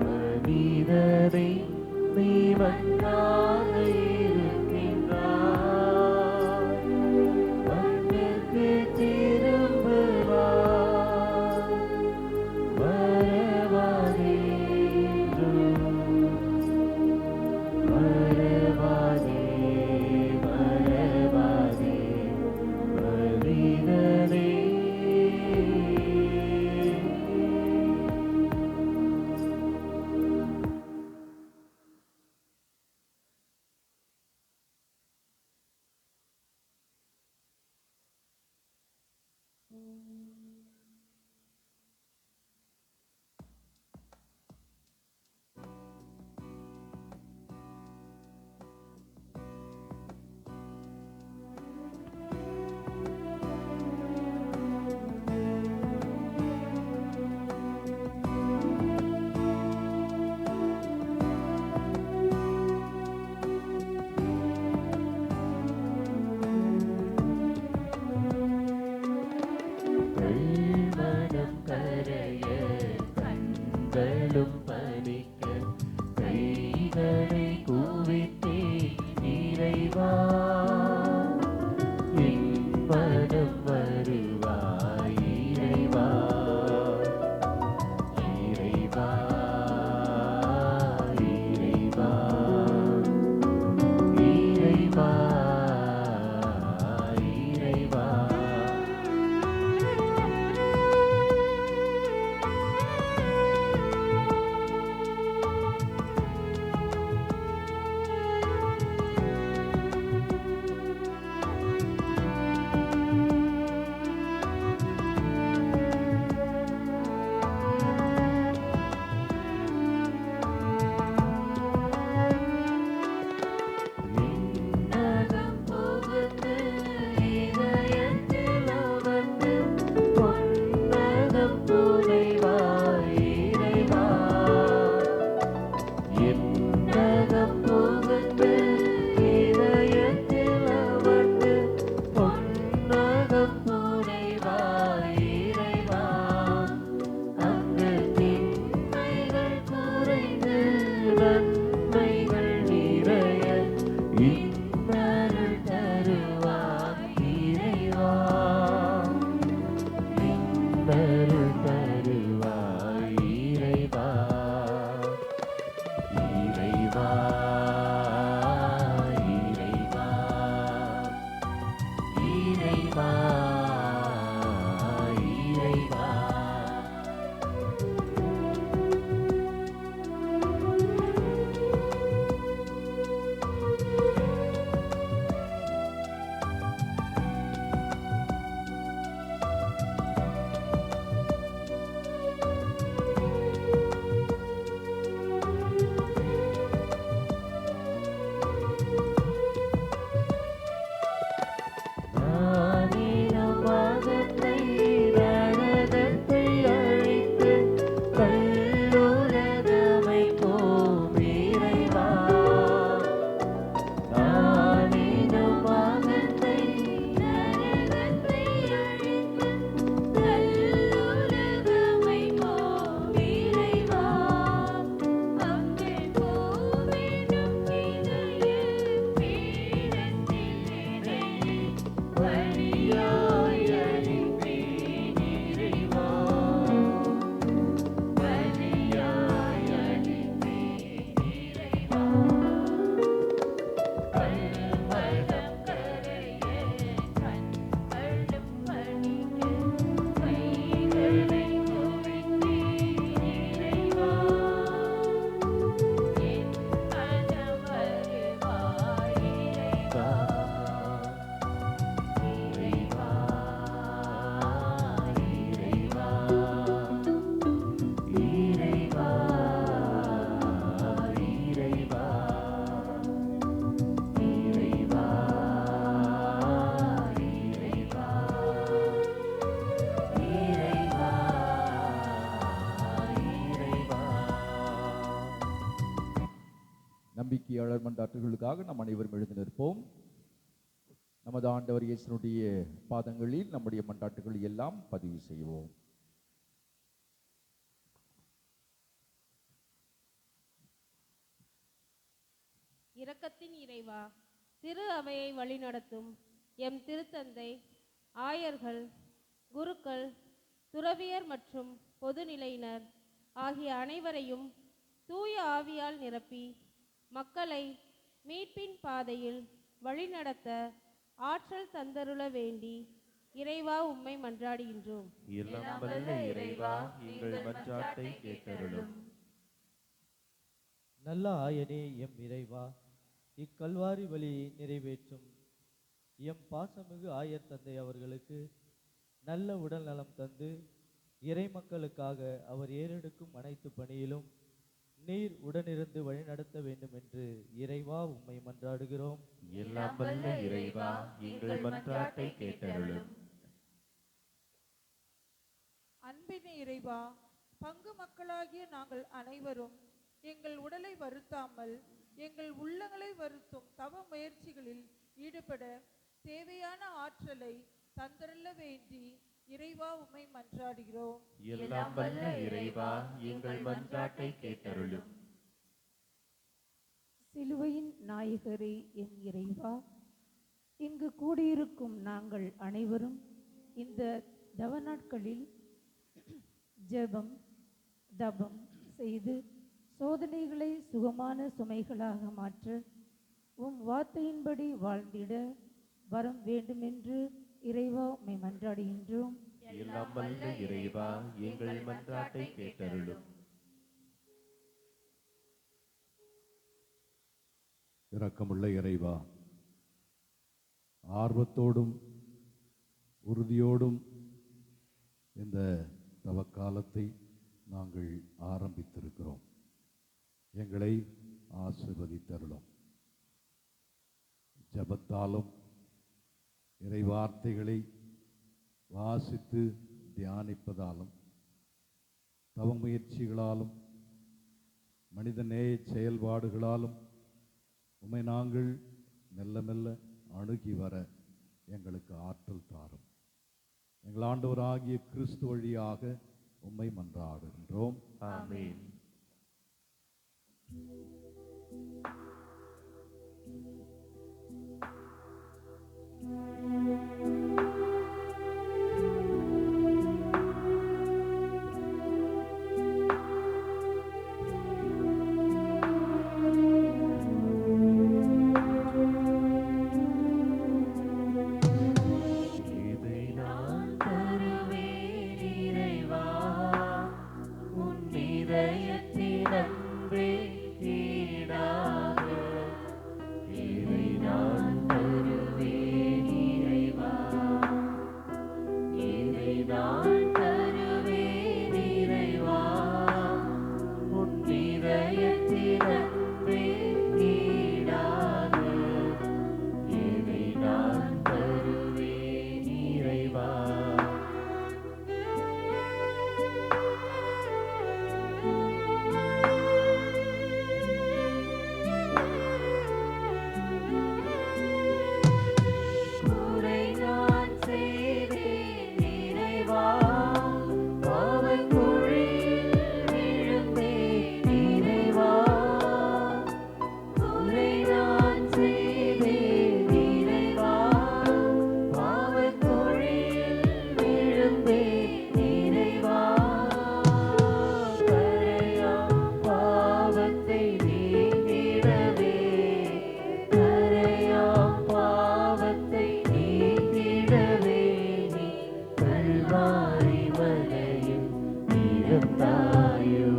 மனிதனே நீ மண்ணாக இருக்கின்றாய், மண்ணுக்கே திரும்புவாய், மறவாதே என்றும், மறவாதே, மறவாதே மனிதனே. இறைவா என் மனம் வருவாய் இறைவா இறைவா இறைவா இறைவா இறைவா என்னகம் புகுந்து இதயத்தில் அமர்ந்து பொன்னகம் புனைவாய் இறைவா என்னகம் புகுந்து இதயத்தில் அமர்ந்து பொன்னகம் புனைவாய் இறைவா அங்கு திண்மைகள் குறைந்து நன்மைகள் நிறைய இன்னருள் தருவாய் இறைவா இன்னருள் தருவாய் இறைவா இறைவா இறைவா இறைவா இறைவா நானினம் மகத்தை நரகத்தை அழித்து கல்லுலகமை போம் இறைவா நானினம் மகத்தை நரகத்தை அழித்து கல்லுலகமை போம் இறைவா அங்கே போவேனும் இதய பீடத்தில் என்னை வழியாய் அனுப்பேன் இறைவா வழியாய் அனுப்பேன் இறைவா கல்மலம் கரைய கண்களும் பணிக்க கைகளை குவித்தேன் இறைவா என் மனம் வருவாய் இறைவா இறைவா இறைவா இறைவா இறைவா இறைவா இறைவா இறைவா நம்பிக்கையாளர் மன்றாட்டுகளுக்காக நம் அனைவரும் எழுந்து நிற்போம். நமது ஆண்டவர் இயேசுனுடைய பாதங்களில் நம்முடைய மன்றாட்டுகளை எல்லாம் பதிவு செய்வோம். இரக்கத்தின் இறைவா, திரு அவையை வழிநடத்தும் எம் திருத்தந்தை, ஆயர்கள், குருக்கள், துறவியர் மற்றும் பொதுநிலையினர் ஆகிய அனைவரையும் தூய ஆவியால் நிரப்பி மக்களை மீட்பின் பாதையில் வழிநடத்த ஆற்றல் தந்தருள வேண்டி இறைவா உம்மை மன்றாடுகின்றோம். எல்லாம் வல்ல இறைவா எங்கள் மன்றாட்டை கேட்டருளும். நல்ல ஆயனே எம் இறைவா, இக்கல்வாரி வழியை நிறைவேற்றும் எம் பாசமிகு ஆயர் தந்தை அவர்களுக்கு நல்ல உடல் நலம் தந்து இறை மக்களுக்காக அவர் ஏறெடுக்கும் அனைத்து பணியிலும் நீர் உடனிருந்து வழிநடத்த வேண்டும் என்று இறைவா உம்மை மன்றாடுகிறோம். எல்லாம் வல்ல இறைவா எங்கள் மன்றாட்டை கேட்டருளும். அன்பின் இறைவா, பங்கு மக்களாகிய நாங்கள் அனைவரும் எங்கள் உடலை வருத்தாமல் எங்கள் உள்ளங்களை வருத்தும் தவ முயற்சிகளில் ஈடுபட தேவையான ஆற்றலை தந்தருள வேண்டி இறைவா உம்மை மன்றாடுகிறோம். எல்லாம் வல்ல இறைவா எங்கள் மன்றாட்டை கேட்டருளும். சிலுவையின் நாயகரே என் இறைவா, இங்கு கூடியிருக்கும் நாங்கள் அனைவரும் இந்த தவ நாட்களில் ஜெபம் தபம் செய்து சோதனைகளை சுகமான சுமைகளாக மாற்ற உம் வார்த்தையின்படி வாழ்ந்திட வரம் வேண்டுமென்று இறைவா உம்மை மன்றாடுகின்றோம். எல்லாம் வல்ல இறைவா, எங்கள் மன்றாட்டை கேட்டருளும். இரக்கமுள்ள இறைவா, ஆர்வத்தோடும் உறுதியோடும் இந்த தவக்காலத்தை நாங்கள் ஆரம்பித்திருக்கிறோம். எங்களை ஆசீர்வதித்தருளும். ஜெபத்தாலும் இறைவார்த்தைகளை வாசித்து தியானிப்பதாலும் தவ முயற்சிகளாலும் மனித நேய செயல்பாடுகளாலும் உம்மை நாங்கள் மெல்ல மெல்ல அணுகி வர எங்களுக்கு ஆற்றல் தாரும். எங்கள் ஆண்டவராகிய கிறிஸ்து வழியாக உம்மை மன்றாடுகின்றோம். ஆமென். இதை நான் தருவேன் இறைவா, உன் இதயத்தின் அன்பே ஈடாக. இதை நான் தருவேன் இறைவா, இதை நான் தருவேன் இறைவா, உன் இதயத்தின் அன்பே ஈடாக. இதை நான் தருவேன் இறைவா. குறை நான் செய்தேன் இறைவா, பாவக்குழியில் விழுந்தேன் இறைவா. குறை நான் செய்தேன் இறைவா, பாவக்குழியில் விழுந்தேன் இறைவா. கரையாம் பாவத்தை நீக்கிடவே, கரையாம் பாவத்தை நீக்கிடவே நீ கல்வாரி மலையில் இருந்தாயோ.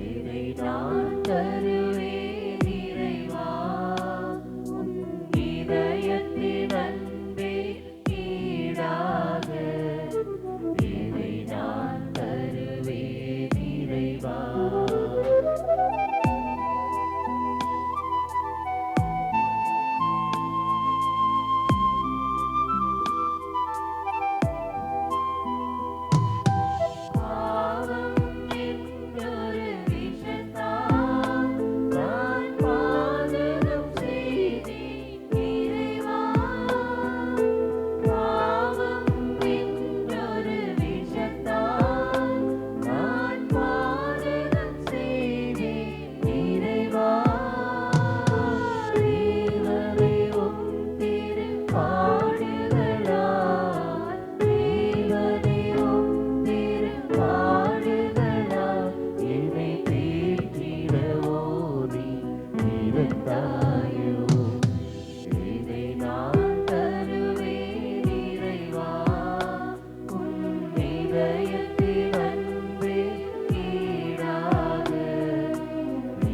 இதை நான் தருவேன் இறைவா, உன் இதயத்தின் அன்பே ஈடாக. இதை நான் தருவேன் இறைவா. பாவம் என்றொரு விஷத்தால் நான் பாதகம் செய்தேன் இறைவா. பாவம் என்றொரு விஷத்தால் நான் பாதகம் செய்தேன் இறைவா. தேவனே உம் திருப்பாடுகளால், தேவனே உம் திருப்பாடுகளால் என்னை தேற்றிடவோ நீ இருந்தாயோ. இதை நான் தருவேன் இறைவா, உன் இதயத்தின் அன்பே ஈடாக.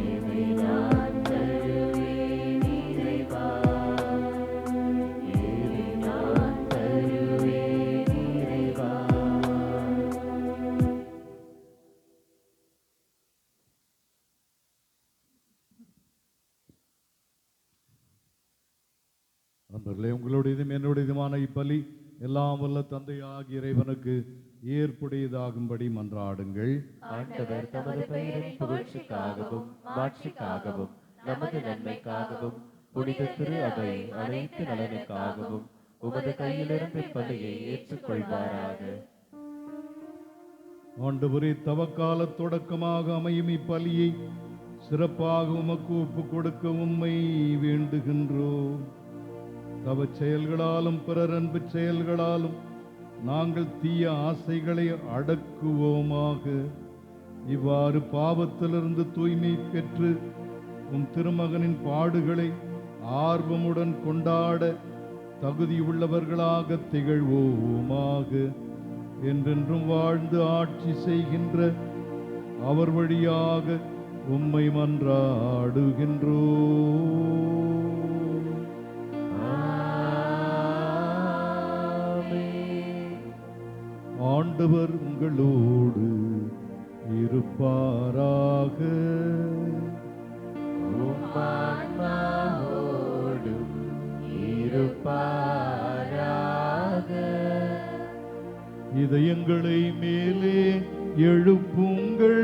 இதை நான் தருவேன் இறைவா, இதை நான் தருவேன் இறைவா. நண்பர்களே, உங்களுடையதும் என்னுடையதுமான இப்பலி எல்லாம் வல்ல தந்தையாகிய இறைவனுக்கு ஏற்புடையதாகும்படி மன்றாடுங்கள். ஆண்டவர் தமது பெயரின் புகழ்ச்சிக்காகவும் மாட்சிக்காகவும் நமது நன்மைக்காகவும் புனித திரு அவை அனைத்து நலனுக்காகவும் உமது கையிலிருந்து பலியை ஏற்றுக்கொள்வாராக. ஆண்டவரே, தவக்கால தொடக்கமாக அமையும் இப்பலியை சிறப்பாக உமக்கு ஒப்பு கொடுக்க உம்மை வேண்டுகின்றோம். தவச் செயல்களாலும் பிறர் அன்பு செயல்களாலும் நாங்கள் தீய ஆசைகளை அடக்குவோமாக. இவ்வாறு பாவத்திலிருந்து தூய்மை பெற்று உம் திருமகனின் பாடுகளை ஆர்வமுடன் கொண்டாட தகுதியுள்ளவர்களாக திகழ்வோமாக. என்றென்றும் வாழ்ந்து ஆட்சி செய்கின்ற அவர் வழியாக உம்மை மன்றாடுகின்றோம். ஆண்டவர் உங்களோடு இருப்பாராக. இதயங்களை மேலே எழுப்புங்கள்.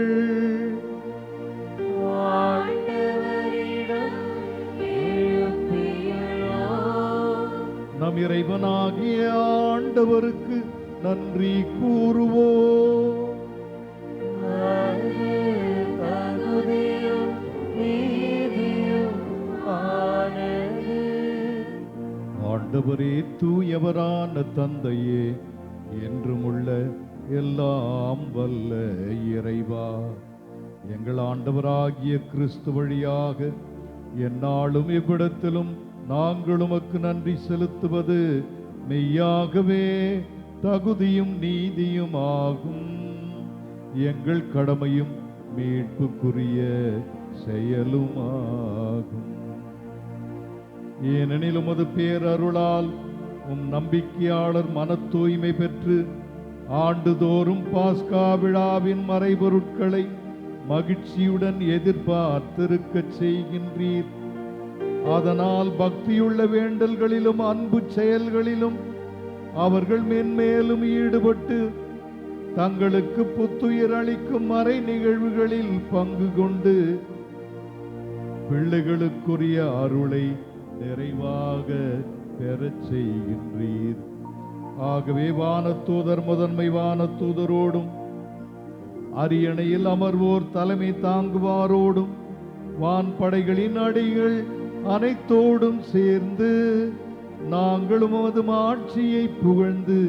நம் இறைவனாகிய ஆண்டவருக்கு நன்றி கூறுவோம். ஆண்டவரே, தூயவரான தந்தையே, என்றுமுள்ள எல்லாம் வல்ல இறைவா, எங்கள் ஆண்டவராகிய கிறிஸ்து வழியாக எந்நாளும் இவ்விடத்திலும் நாங்கள் உமக்கு நன்றி செலுத்துவது மெய்யாகவே தகுதியும் நீதியும் ஆகும். எங்கள் கடமையும் மீட்புக்குரிய செயலுமாகும். ஏனெனில் உமது பேரருளால் உம் நம்பிக்கையாளர் மன தூய்மை பெற்று ஆண்டுதோறும் பாஸ்கா விழாவின் மறைபொருட்களை மகிழ்ச்சியுடன் எதிர்பார்த்திருக்கச் செய்கின்றீர். அதனால் பக்தியுள்ள வேண்டல்களிலும் அன்பு செயல்களிலும் அவர்கள் மென்மேலும் ஈடுபட்டு தங்களுக்கு புத்துயிர் அளிக்கும் மறை நிகழ்வுகளில் பங்கு கொண்டு பிள்ளைகளுக்குரிய அருளை நிறைவாக பெறச் செய்கின்றீர். ஆகவே வானதூதர் முதன்மை வானதூதரோடும் அரியணையில் அமர்வோர் தலைமை தாங்குவாரோடும் வான்படைகளின் அடிகள் அனைத்தோடும் சேர்ந்து நாங்கள் உமது ஆட்சியை புகழ்ந்து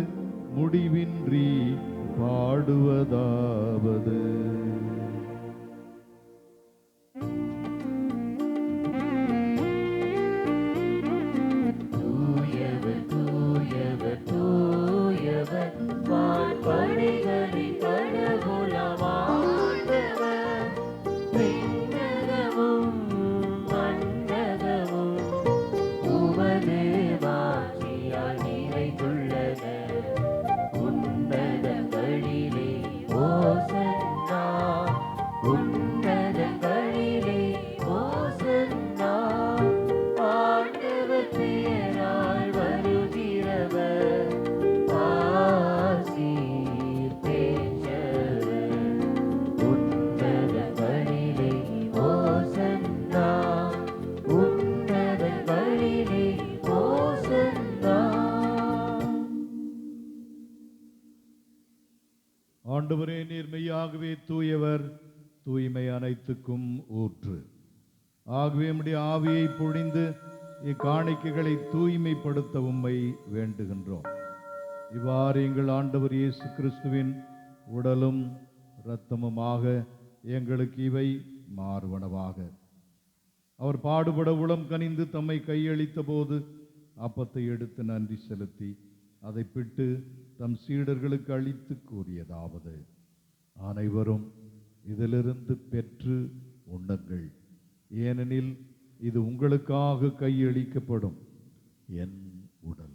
முடிவின்றி பாடுவதாவது. தூயவர் தூயவர் தூயவர் வான்படைகளின் கடவுளமாண்டவர். விண்ணகமும் மண்ணகமும் உமது மாட்சியால் நிறைந்துள்ளன. உன்னதங்களிலே ஓசன்னா, உன்னதங்களிலே ஓசன்னா. ஆண்டவர் பெயரால் வருகிறவர் ஆசீர் பெற்றவர். உன்னதங்களிலே ஓசன்னா, உன்னதங்களிலே ஓசன்னா. ஆண்டவரே, நீர் மெய்யாகவே தூயவர், தூய்மை அனைத்துக்கும் ஊற்று. ஆகவே நம்முடைய ஆவியை பொழிந்து இக்காணிக்கைகளை தூய்மைப்படுத்த உம்மை வேண்டுகின்றோம். இவ்வாறு எங்கள் ஆண்டவர் இயேசு கிறிஸ்துவின் உடலும் இரத்தமுமாக எங்களுக்கு இவை மாறுவனவாக. அவர் பாடுபட உளம் கனிந்து தம்மை கையளித்த போது அப்பத்தை எடுத்து நன்றி செலுத்தி அதை பிட்டு தம் சீடர்களுக்கு அளித்து கூறியதாவது: அனைவரும் இதிலிருந்து பெற்று உண்ணுங்கள், ஏனெனில் இது உங்களுக்காக கையளிக்கப்படும் என் உடல்.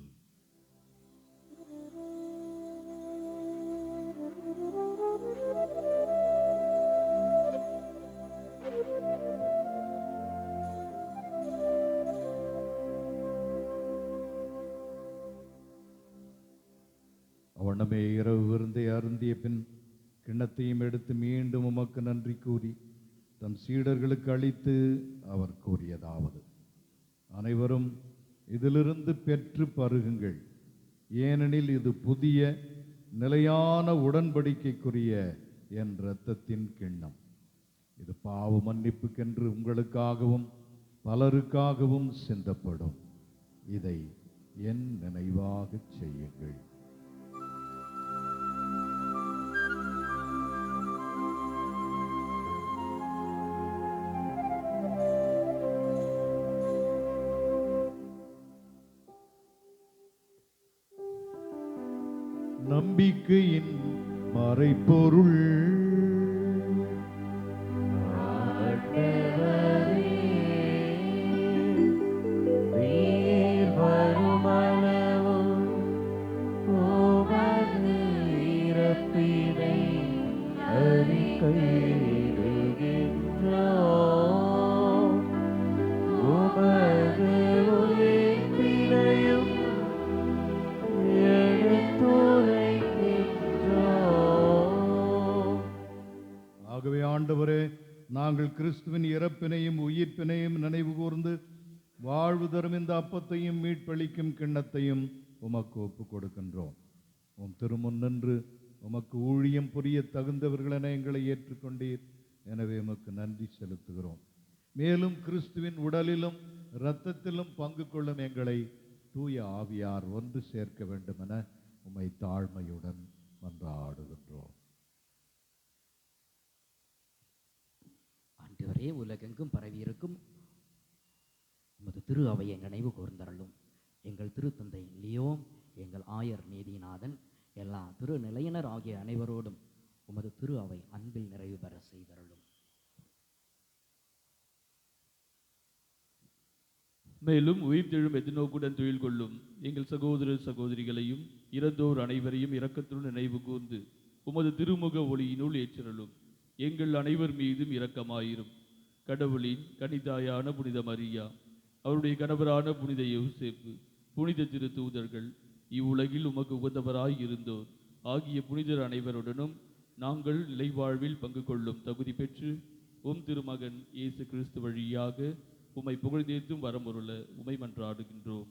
அவனமே இரவு விருந்தை அருந்திய பின் கிண்ணத்தையும் எடுத்து மீண்டும் உமக்கு நன்றி கூறி தம் சீடர்களுக்கு அளித்து அவர் கூறியதாவது: அனைவரும் இதிலிருந்து பெற்று பருகுங்கள், ஏனெனில் இது புதிய நிலையான உடன்படிக்கைக்குரிய என் இரத்தத்தின் கிண்ணம். இது பாவ மன்னிப்புக்கென்று உங்களுக்காகவும் பலருக்காகவும் சிந்தப்படும். இதை என் நினைவாகச் செய்யுங்கள். நம்பிக்கையின் மறைபொருள் நீர் வருமளவும் உமது இறப்பினை அறிக்கையிடுகின்றோம். உமது உயிர்ப்பினையும் எடுத்துரைக்கின்றோம். ஆகவே ஆண்டவரே, நாங்கள் கிறிஸ்துவின் இறப்பினையும் உயிர்ப்பினையும் நினைவு கூர்ந்து வாழ்வு தரும் இந்த அப்பத்தையும் மீட்பளிக்கும் கிண்ணத்தையும் உமக்கு ஒப்பு கொடுக்கின்றோம். உம் திருமுன் நின்று உமக்கு ஊழியம் புரிய தகுந்தவர்களென எங்களை ஏற்றுக்கொண்டீர். எனவே உமக்கு நன்றி செலுத்துகிறோம். மேலும் கிறிஸ்துவின் உடலிலும் இரத்தத்திலும் பங்கு கொள்ளும் எங்களை தூய ஆவியார் ஒன்று சேர்க்க வேண்டும் என உம்மை தாழ்மையுடன் மன்றாடுகின்றோம். ஆண்டவரே, உலகெங்கும் பரவியிருக்கும் உமது திரு அவையை நினைவு கூர்ந்தருளும். எங்கள் திருத்தந்தை லியோம், எங்கள் ஆயர் நீதிநாதன், எல்லா திரு நிலையினர் ஆகிய அனைவரோடும் உமது திரு அவை அன்பில் நிறைவு பெற செய்தருளும். மேலும் உயிர்த்தெழும் எதிர்நோக்குடன் தொழில் கொள்ளும் எங்கள் சகோதர சகோதரிகளையும் இறந்தோர் அனைவரையும் இரக்கத்துடன் நினைவு கூர்ந்து உமது திருமுக ஒளியினுள் ஏற்றருளும். எங்கள் அனைவர் மீதும் இரக்கமாயிரும். கடவுளின் கனிதாயான புனித மரியா, அவருடைய கணவரான புனித யோசேப்பு, புனித திரு தூதர்கள், இவ்வுலகில் உமக்கு உகந்தவராய் இருந்தோர் ஆகிய புனிதர் அனைவருடனும் நாங்கள் நிலைவாழ்வில் பங்கு கொள்ளும் தகுதி பெற்று உம் திருமகன் இயேசு கிறிஸ்து வழியாக உம்மை புகழ்ந்தேத்தும் வரமுருள உம்மை மன்றாடுகின்றோம்.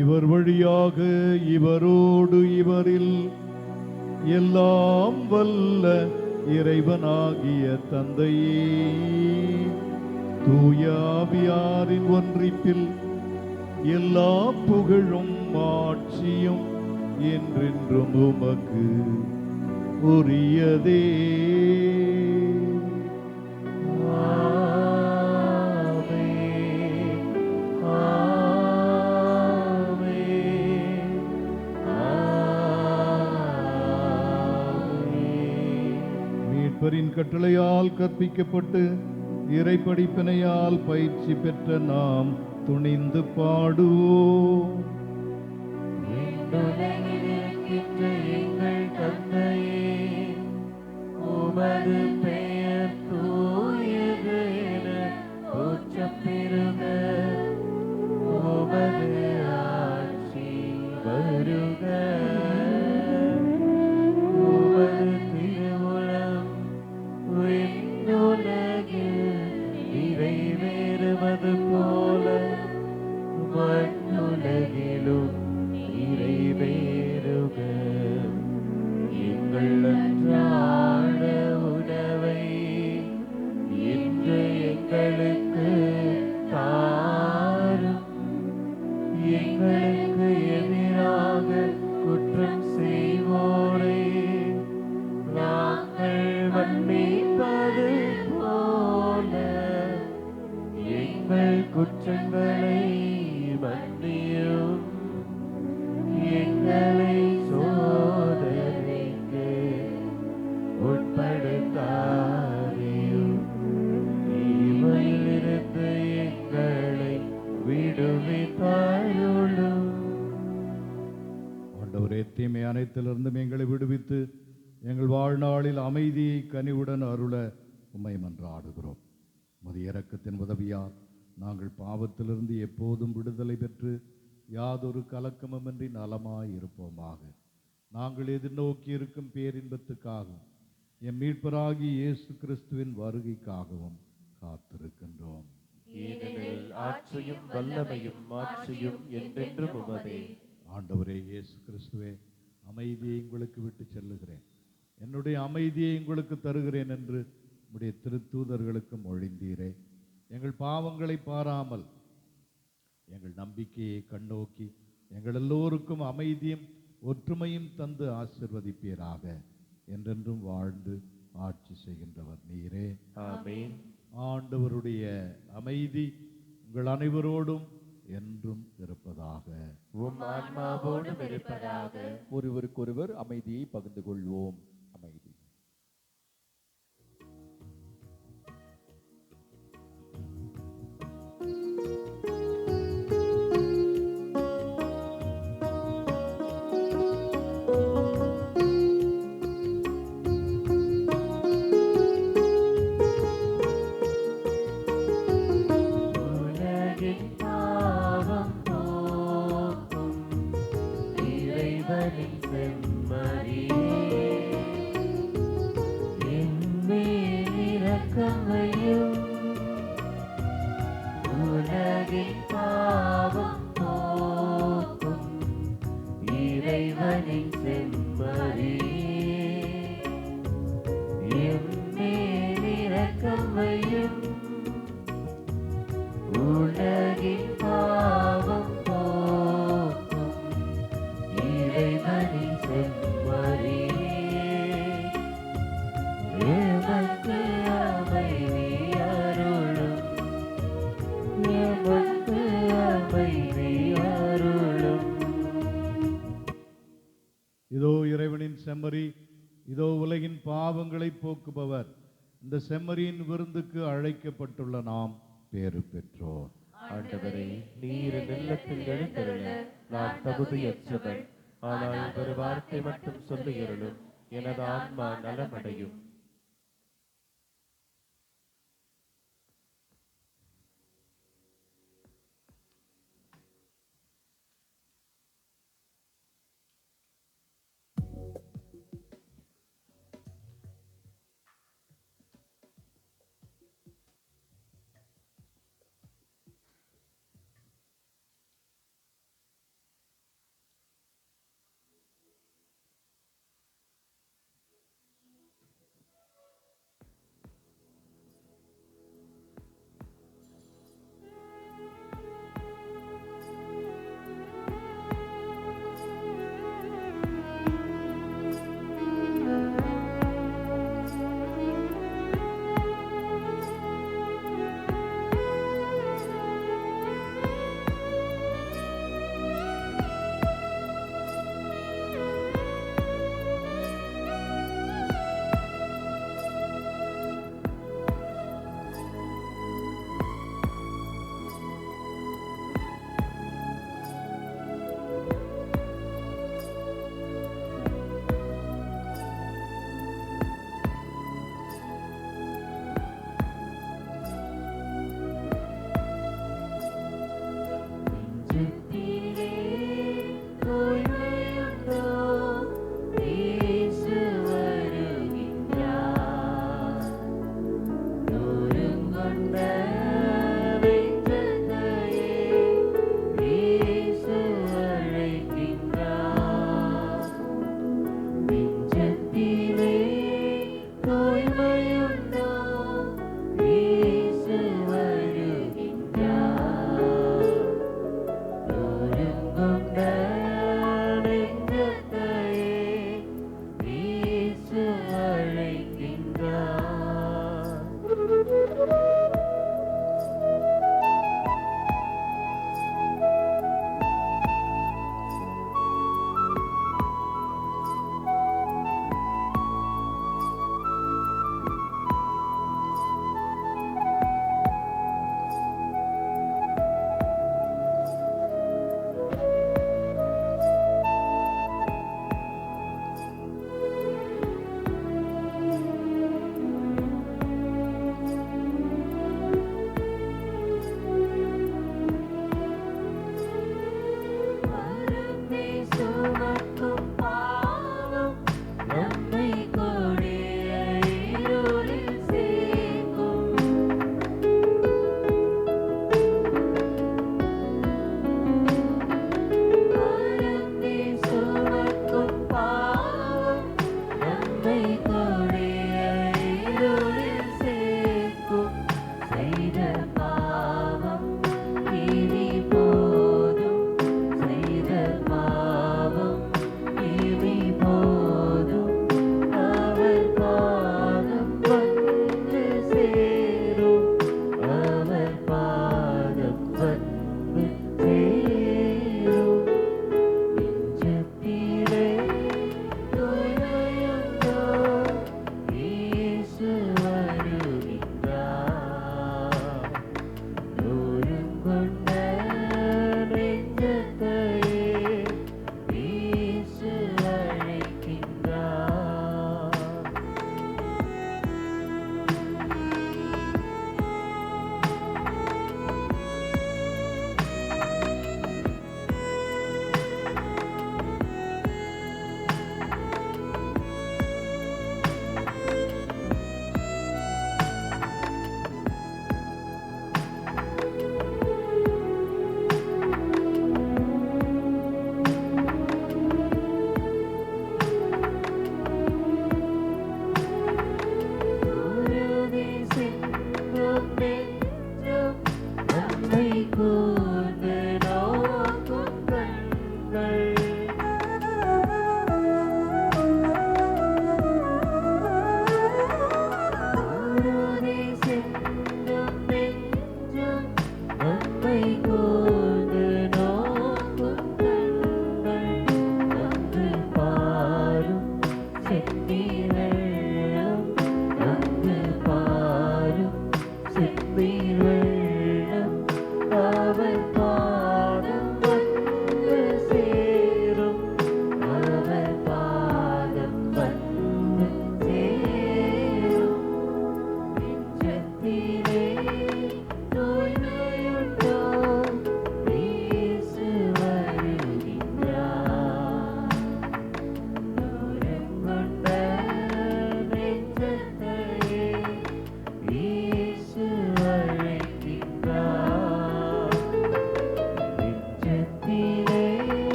இவர் வழியாக இவரோடு இவரில் எல்லாம் வல்ல இறைவனாகிய தந்தையே, தூய ஆவியாரின் ஒன்றிப்பில் எல்லா புகழும் ஆட்சியும் என்றென்றும் உமக்கு உரியதே. மீட்பரின் கட்டளையால் கற்பிக்கப்பட்டு இறைப்படிப்பினையால் பயிற்சி பெற்ற நாம் துணிந்து பாடுவோம். எங்கள் தந்தையே, உமது பெயர் தூயது என போற்றப் பெறுக. உமது ஆட்சி வருக. உமது திருவுளம் விண்ணுலகில் நிறைவேறுவது போல மண்ணுலகிலும் நிறைவேறுக. எங்கள் அன்றாட உணவை இன்று எங்களுக்கு தாரும். எங்களுக்கு எதிராக குற்றம் செய்வோரை நாங்கள் மன்னிப்பது போல எங்கள் குற்றங்களை மன்னியும். எங்களை சோதனைக்கு உட்படுத்தாதேயும். தீமையிலிருந்து எங்களை விடுவித்தருளும். ஆண்டவரே, தீமை அனைத்திலிருந்தும் எங்களை விடுவித்து எங்கள் வாழ்நாளில் அமைதியை கனிவுடன் அருள உம்மை மன்றாடுகிறோம். உமது இரக்கத்தின் உதவியால் நாங்கள் பாவத்திலிருந்து எப்போதும் விடுதலை பெற்று யாதொரு கலக்கமுமின்றி நலமாய் இருப்போமாக. நாங்கள் எதிர்நோக்கி இருக்கும் பேரின்பத்துக்காகவும் எம் மீட்பராகி இயேசு கிறிஸ்துவின் வருகைக்காகவும் காத்திருக்கின்றோம். ஏனெனில் ஆட்சியும் வல்லமையும் மாட்சியும் என்றென்றும் உமதே. ஆண்டவரே இயேசு கிறிஸ்துவே, அமைதியை உங்களுக்கு விட்டு செல்லுகிறேன், என்னுடைய அமைதியை உங்களுக்கு தருகிறேன் என்று உம்முடைய திருத்தூதர்களுக்கு மொழிந்தீரே. எங்கள் பாவங்களை பாராமல் எங்கள் நம்பிக்கையை கண்ணோக்கி எங்கள் எல்லோருக்கும் அமைதியும் ஒற்றுமையும் தந்து ஆசிர்வதிப்பீராக. என்றென்றும் வாழ்ந்து ஆட்சி செய்கின்றவர் நீரே. ஆமென். ஆண்டவருடைய அமைதி உங்கள் அனைவரோடும் என்றும் இருப்பதாக. உம் ஆன்மாவோடும் இருப்பதாக. ஒருவருக்கொருவர் அமைதியை பகிர்ந்து கொள்வோம். அமைதி. உலகின் பாவம் போக்கும் இறைவனின் செம்மறியே, என்மேல் இரக்கம் வையும். உலகின் பாவம் போக்கும் இறைவனின் செம்மறியே, என்மேல் இரக்கம் வையும். உலகின் பாவம் போக்கும் இறைவனின் செம்மறியே, எமக்கு அமைதி அருளும், எமக்கு அமைதி அருளும். இதோ இறைவனின் செம்மறி, இதோ உலகின் பாவங்களை போக்குபவர். இந்த செம்மறியின் விருந்துக்கு அழைக்கப்பட்டுள்ள நாம் பேறு பெற்றோர். ஆண்டவரே, நீர் என் இல்லத்தில் எழுந்தருள நான் தகுதியற்றவன். ஆனால் ஒரு வார்த்தை மட்டும் சொல்லுகிறளும், எனது ஆன்மா நலமடையும்.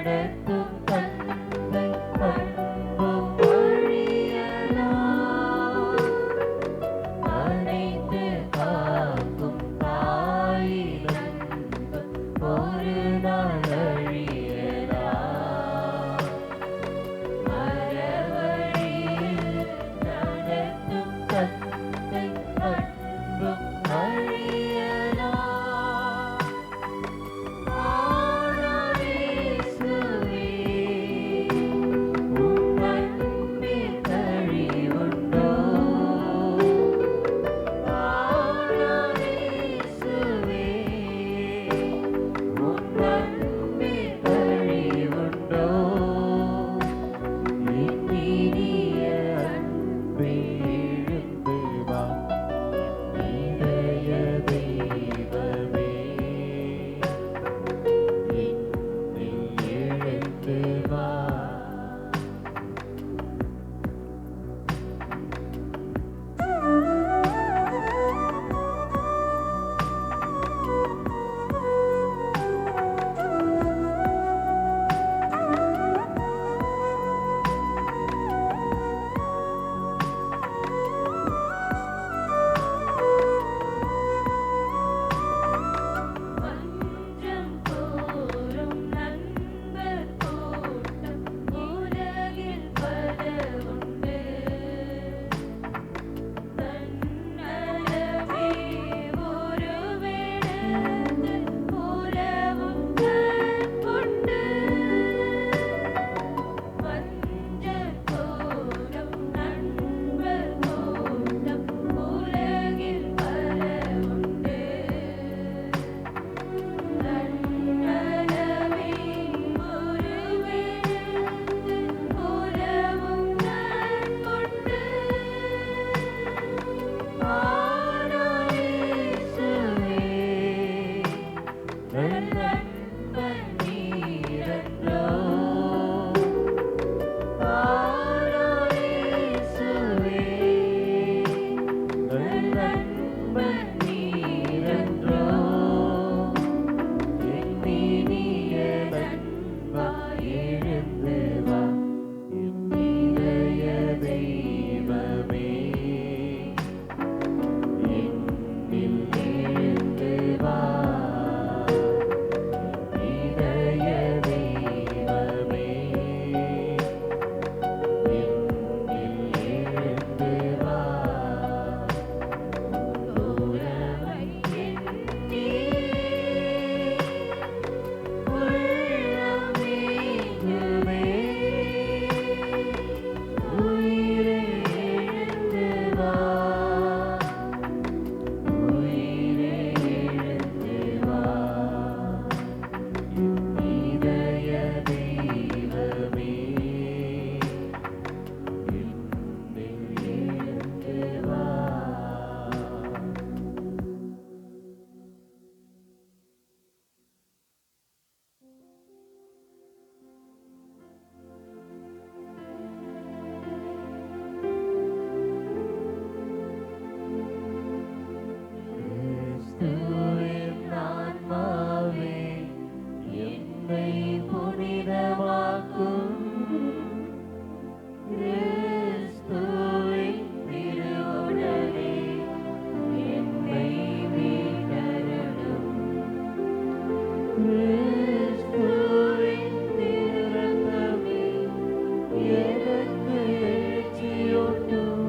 நடத்தும் தந்தை அன்பும் வழியலாம் அனைத்து காக்கும் தாயின் அன்பு ஒரு நாள் அழியலாம் மரவழியில் நடத்தும் தந்தை அன்பும் அழியலாம் ஆனால் இயேசுவே உம் அன்பில் கழிவுண்டோ ஆனால் இயேசுவே உம் அன்பில் கழிவுண்டோ என் இனிய அன்பே எழுந்து வா என் இதய தெய்வமே என்னில் எழுந்து வா மன்றம் கோரும் நண்பர் கூட்டம் உலகில் பல உண்டு தன்னலமே ஒருவெடுத்து உறவும் கற்புண்டு மஞ்சள் கோரும் நண்பர் கூட்டம் உலகில் பல உண்டு தன்னலமே ஒருவெடுத்து உறவும் கற்புண்டு ஆனால் இயேசுவே நல் நண்பன் நீரன்றோ ஆனால் இயேசுவே நல் நண்பன் நீரன்றோ என் இனிய நண்பா எழுந்து வா என் இதய தெய்வமே என்னில் எழுந்து வா இதய தெய்வமே என்னில் எழுந்து வா உறவை எண்ணி உள்ளமேங்குமே உயிரே எழுந்து வா உயிரே எழுந்து வா என் இதய தெய்வமே என்னில் எழுந்து வா கிறிஸ்துவின் ஆன்மாவே என்னை புனிதமாக்கும் கிறிஸ்துவின் திருவுடலே என்னை மீட்டருளும் கிறிஸ்துவின் திருரத்தமே எனக்கு எழுச்சியூட்டும்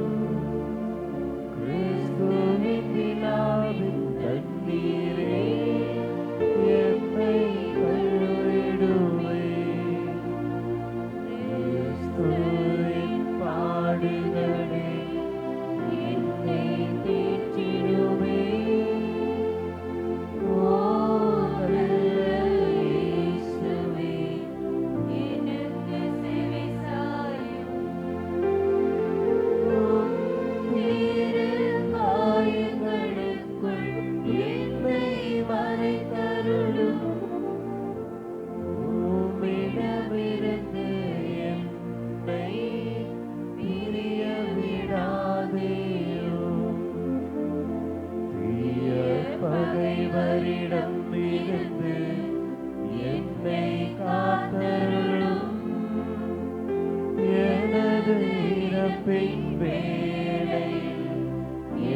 கிறிஸ்துவின் விழாவின் தண்ணீரே என்னை கழுவிடுவே கிறிஸ்துவின் பாடுகளே என்னை தேற்றிடுவே ஓ இயேசுவே எனக்கு செவி சாயும் திரு காயங்களுக்குள் என்னை மறைத்தருளும் உம்மிடமிருந்து என்னை இறப்பின் வேளையில்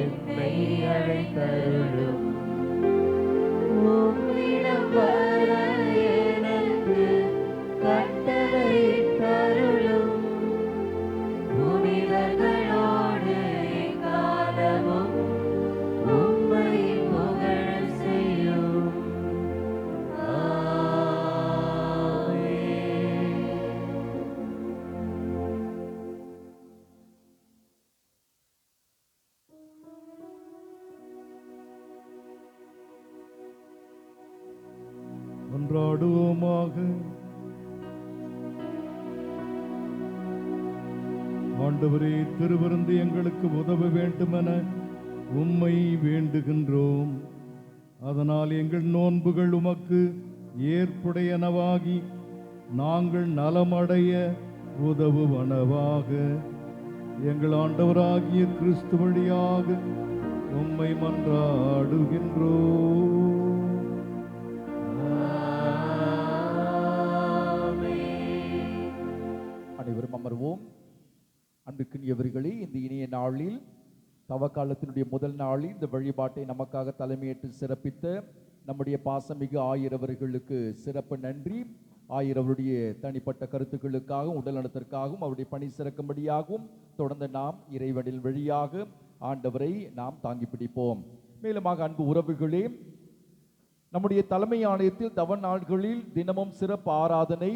என்னை அழைத்தருளும். உம்மிடம் வர எனக்கு கட்டளையிட்டருளும். புனிதர்களோடு எக்காலமும் உம்மை புகழச் செய்யும். கொண்டாடுவோமாக. ஆண்டவரே, திருவிருந்து எங்களுக்கு உதவ வேண்டுமென உம்மை வேண்டுகின்றோம். அதனால் எங்கள் நோன்புகள் உமக்கு ஏற்புடையனவாகி நாங்கள் நலமடைய உதவுவனவாக. எங்கள் ஆண்டவராகிய கிறிஸ்து வழியாக உம்மை மன்றாடுகின்றோம். அனைவரும் அமர்வோம். அன்புக்குரியவர்களே, இந்த இனிய நாளில் தவக்காலத்தினுடைய முதல் நாளில் இந்த வழிபாட்டை நமக்காக தலைமையேற்று சிறப்பித்த நம்முடைய பாசமிகு ஆயிரவர்களுக்கு சிறப்பு நன்றி. ஆயிரவருடைய தனிப்பட்ட கருத்துக்களுக்காகவும் உடல்நலத்திற்காகவும் அவருடைய பணி சிறக்கும்படியாகவும் தொடர்ந்து நாம் இறைவனில் வழியாக ஆண்டவரை நாம் தாங்கி பிடிப்போம். மேலுமாக அன்பு உறவுகளே, நம்முடைய தலைமை ஆலயத்தில் தவ நாள்களில் தினமும் சிறப்பு ஆராதனை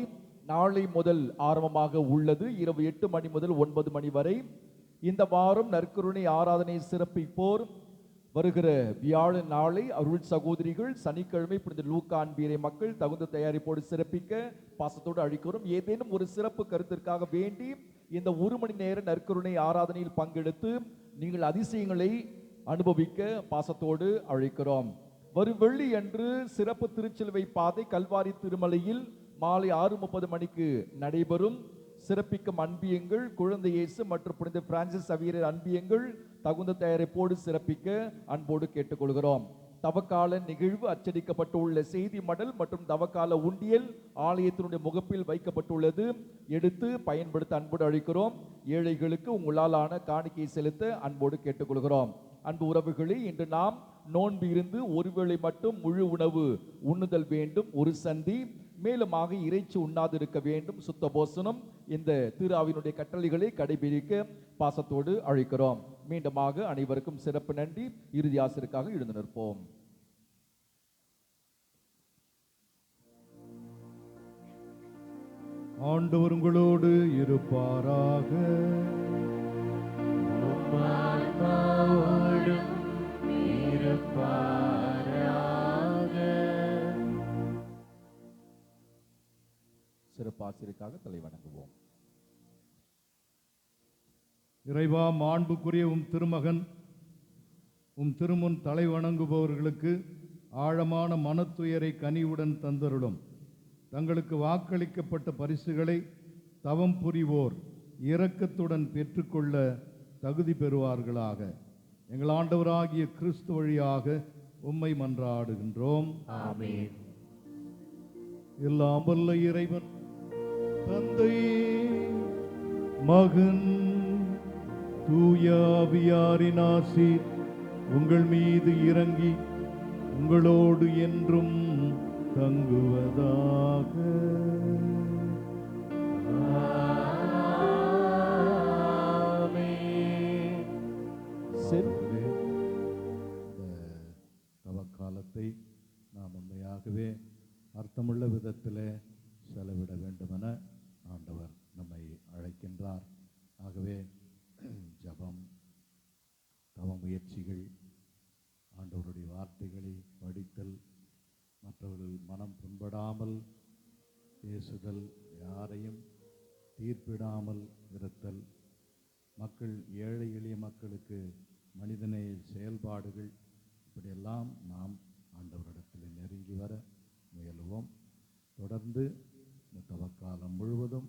நாளை முதல் ஆரம்பமாக உள்ளது. இரவு 8 மணி முதல் 9 மணி வரை. இந்த வாரம் நற்கருணை ஆராதனை சிறப்பிப்போர் வருகிற வியாழன் நாளை அருள் சகோதரிகள், சனிக்கிழமை புனித லூக்கா அன்பியரை மக்கள் தகுந்த தயாரிப்போடு சிறப்பிக்க பாசத்தோடு அழைக்கிறோம். ஏதேனும் ஒரு சிறப்பு கருத்திற்காக வேண்டி இந்த 1 மணி நேர நற்கருணை ஆராதனையில் பங்கெடுத்து நீங்கள் அதிசயங்களை அனுபவிக்க பாசத்தோடு அழைக்கிறோம். வரும் வெள்ளி அன்று சிறப்பு திருச்சிலுவை பாதை கல்வாரி திருமலையில் மாலை 6:30 மணிக்கு நடைபெறும். சிறப்பிக்கும் அன்பியங்கள் குழந்தை இயேசு மற்றும் புனித பிரான்சிஸ் சவேரியர் அன்பியங்கள் தகுந்த தயாரிப்போடு சிறப்பிக்க அன்போடு கேட்டுக்கொள்கிறோம். தவக்கால நிகழ்வு அச்சடிக்கப்பட்டுள்ள செய்தி மடல் மற்றும் தவக்கால உண்டியல் ஆலயத்தினுடைய முகப்பில் வைக்கப்பட்டுள்ளது. எடுத்து பயன்படுத்த அன்போடு அழைக்கிறோம். ஏழைகளுக்கு உங்களாலான காணிக்கை செலுத்த அன்போடு கேட்டுக்கொள்கிறோம். அன்பு உறவுகளே, இன்று நாம் நோன்பு இருந்து ஒருவேளை மட்டும் முழு உணவு உண்ணுதல் வேண்டும். ஒரு சந்தி மேலுமாக இறைச்சி உண்ணாதிருக்க வேண்டும். சுத்த போசனம் இந்த திருஆவினுடைய கட்டளைகளை கடைபிடிக்க பாசத்தோடு அழைக்கிறோம். மீண்டுமாக அனைவருக்கும் சிறப்பு நன்றி. இறுதி ஆசிரியருக்காக எழுந்து நிற்போம். ஆண்டவர் உங்களோடு இருப்பாராக. சிறப்பு ஆசிரியருக்காக தலை வணங்குவோம். இறைவா, மாண்புக்குரிய உம் திருமகன் உம் திருமுன் தலை வணங்குபவர்களுக்கு ஆழமான மனத்துயரை கனிவுடன் தந்தருளும். தங்களுக்கு வாக்களிக்கப்பட்ட பரிசுகளை தவம் புரிவோர் இரக்கத்துடன் பெற்றுக்கொள்ள தகுதி பெறுவார்களாக. எங்கள் ஆண்டவராகிய கிறிஸ்து வழியாக உம்மை மன்றாடுகின்றோம். ஆமென். எல்லாம் வல்ல இறைவன் தந்தை, மகன், தூய ஆவியாரின் ஆசி உங்கள் மீது இறங்கி உங்களோடு என்றும் தங்குவதாக. தவக்காலத்தை நாம் உண்மையாகவே அர்த்தமுள்ள விதத்திலே செலவிட வேண்டுமென ஆண்டவர் நம்மை அழைக்கின்றார். ஆகவே ஜபம், தவ முயற்சிகள், ஆண்டவருடைய வார்த்தைகளை படித்தல், மற்றவர்கள் மனம் புண்படாமல் பேசுதல், யாரையும் தீர்ப்பிடாமல் இருத்தல், மக்கள் ஏழை எளிய மக்களுக்கு மனிதநேய செயல்பாடுகள், இப்படியெல்லாம் நாம் ஆண்டவரிடத்தில் நெருங்கி வர முயலுவோம். தொடர்ந்து இந்த தவக்காலம் முழுவதும்